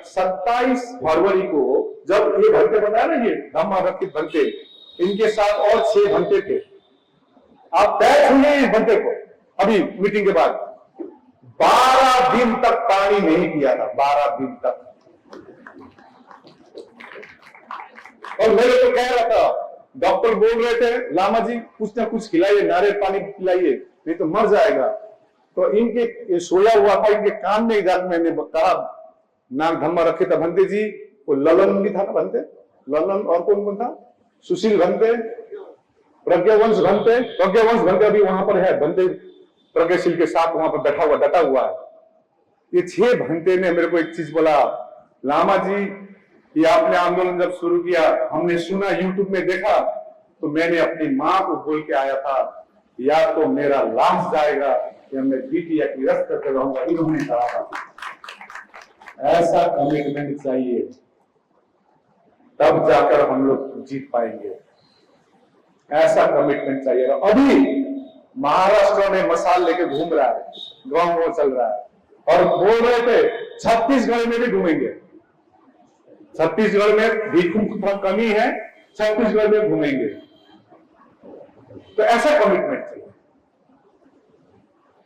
[SPEAKER 2] 27 फरवरी को जब ये भंते बताया ना, ये धम्मारक्षित भंते, इनके साथ और 6 भंते थे। आप तय सुनिए इस भंते को, अभी मीटिंग के बाद 12 दिन तक पानी नहीं पिया था, 12 दिन तक। और मेरे तो कह रहा था, डॉक्टर बोल रहे थे लामा जी कुछ ना कुछ खिलाइए, नारियल पानी पिलाइए, नहीं तो मर जाएगा। तो इनके सोया हुआ था, इनके कान में जाकर मैंने कहा, नाम धम्मा रखे था भंते जी, वो ललन भी था ना भंते, ललन और कौन था, सुशील भंते, प्रज्ञावंश भंते। प्रज्ञावंश भंते अभी वहां पर है, भंते प्रज्ञाशील के साथ वहां पर बैठा हुआ, डटा हुआ है। ये 6 भंते ने मेरे को एक चीज बोला, लामा जी ये आपने आंदोलन जब शुरू किया, हमने सुना, यूट्यूब में देखा, तो मैंने अपनी माँ को बोल के आया था, या तो मेरा लाश जाएगा या मैं बिटिया की रख करके रहूंगा। इन्होंने कहा था। ऐसा कमिटमेंट चाहिए, तब जाकर हम लोग जीत पाएंगे। ऐसा कमिटमेंट चाहिए। अभी महाराष्ट्र में मसाल लेके घूम रहा है, गांव चल रहा है, और बोल रहे थे छत्तीसगढ़ में भी घूमेंगे। छत्तीसगढ़ में भिक्षु थोड़ा कमी है, छत्तीसगढ़ में घूमेंगे। तो ऐसा कमिटमेंट चाहिए।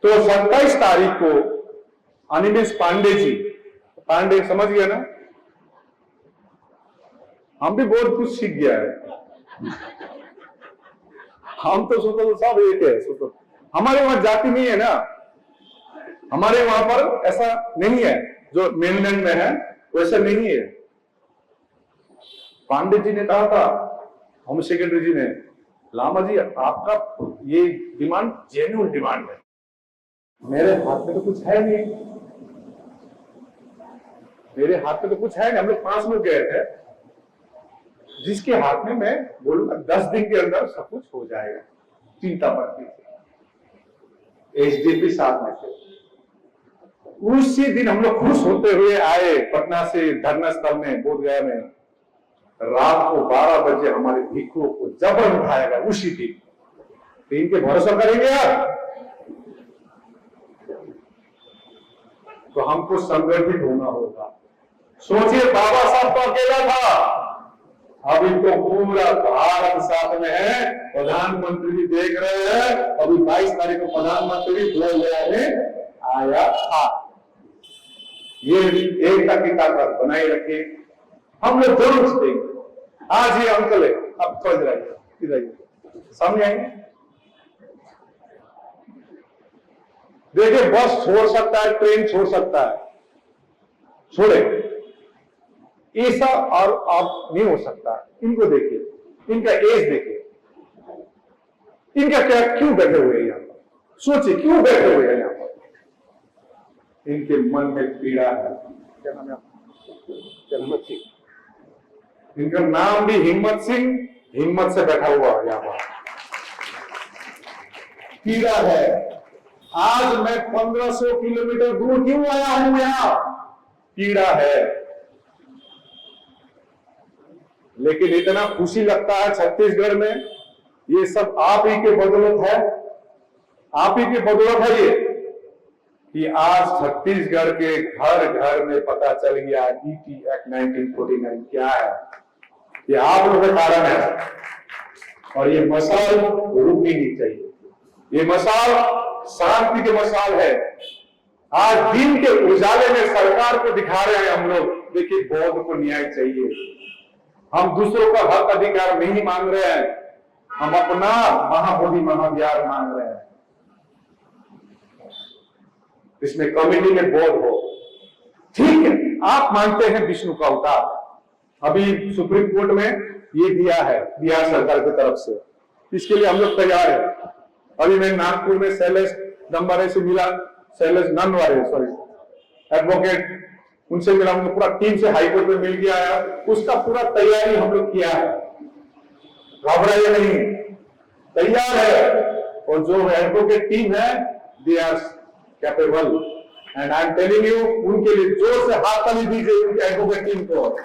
[SPEAKER 2] तो 27 तारीख को अनिमेश पांडे जी, पांडे समझ गया ना, हम भी बहुत कुछ सीख गया है। हम तो सोचो तो सब एक है, सोचो हमारे वहां जाति नहीं है ना, हमारे वहां पर ऐसा नहीं है, जो मेनलैंड में है वैसा नहीं है। पांडे जी ने कहा था, होम सेक्रेटरी जी ने, लामा जी आपका ये डिमांड जेन्युइन डिमांड है। मेरे हाथ में तो कुछ है नहीं, मेरे हाथ में तो कुछ है नहीं। हम लोग 5 लोग गए थे, जिसके हाथ में मैं बोलूंगा 10 दिन के अंदर सब कुछ हो जाएगा। चिंता मत कीजिए। एसडीपी साथ में थे। उसी दिन हम लोग खुश होते हुए आए पटना से धरना स्थल में, बोधगया में। रात को 12 बजे हमारे भिक्षुओं को जबर उठाएगा उसी दिन। तो इनके भरोसा करेंगे आप, तो हमको संगठित होना होगा। सोचिए, बाबा साहब तो अकेला था, अभी तो पूरा भारत साथ में है। प्रधानमंत्री भी देख रहे हैं, अभी 22 तारीख को प्रधानमंत्री बोधगया में आया था। ये एकता की ताकत बनाए रखे, हम लोग जरूर देंगे। आज ये अंकल है, अब थोड़ा इधर आइए, इधर आइए, सामने आइए। देखिए, बस छोड़ सकता है, ट्रेन छोड़ सकता है, छोड़े, ऐसा और आप नहीं हो सकता। इनको देखिए, इनका एज देखिए, इनका क्या, क्यों बैठे हुए हैं यहाँ पर? सोचिए, क्यों बैठे हुए हैं यहाँ पर? इनके मन में पीड़ा है। क्या नाम है आपका? हिम्मत सिंह। इनका नाम भी हिम्मत सिंह, हिम्मत से बैठा हुआ है यहाँ पर। पीड़ा है, आज मैं 1500 किलोमीटर दूर क्यों आया हूं? यहाँ पीड़ा है, लेकिन इतना खुशी लगता है छत्तीसगढ़ में, ये सब आप ही के बदौलत है, आप ही के बदौलत है ये, कि आज छत्तीसगढ़ के घर घर में पता चल गया बीटी एक्ट 1949 क्या है। ये आप लोगों के कारण है, और ये मसाल रुकनी नहीं चाहिए। ये मसाल शांति के मसाल है। आज दिन के उजाले में सरकार को दिखा रहे हैं हम लोग, देखिए बौद्ध को न्याय चाहिए। हम दूसरों का हक अधिकार नहीं मांग रहे हैं, हम अपना महाबोधि महाविहार मांग रहे हैं। इसमें कम्युनिटी में बौद्ध हो, ठीक है, आप मानते हैं विष्णु का अवतार। अभी सुप्रीम कोर्ट में ये दिया है बिहार सरकार की तरफ से, इसके लिए हम लोग तैयार हैं। अभी मैं नागपुर में शैलेश दम्बारे से मिला, शैलेश नंदवारे सॉरी एडवोकेट, उनसे मिला, उनको पूरा टीम से हाईकोर्ट में मिल गया है, उसका पूरा तैयारी हम लोग किया है, घबराइए नहीं, तैयार है। और जो एडवोकेट टीम है they are capable, and I am telling you, उनके लिए जोर से हाथ ताली दीजिए उनके एडवोकेट टीम को।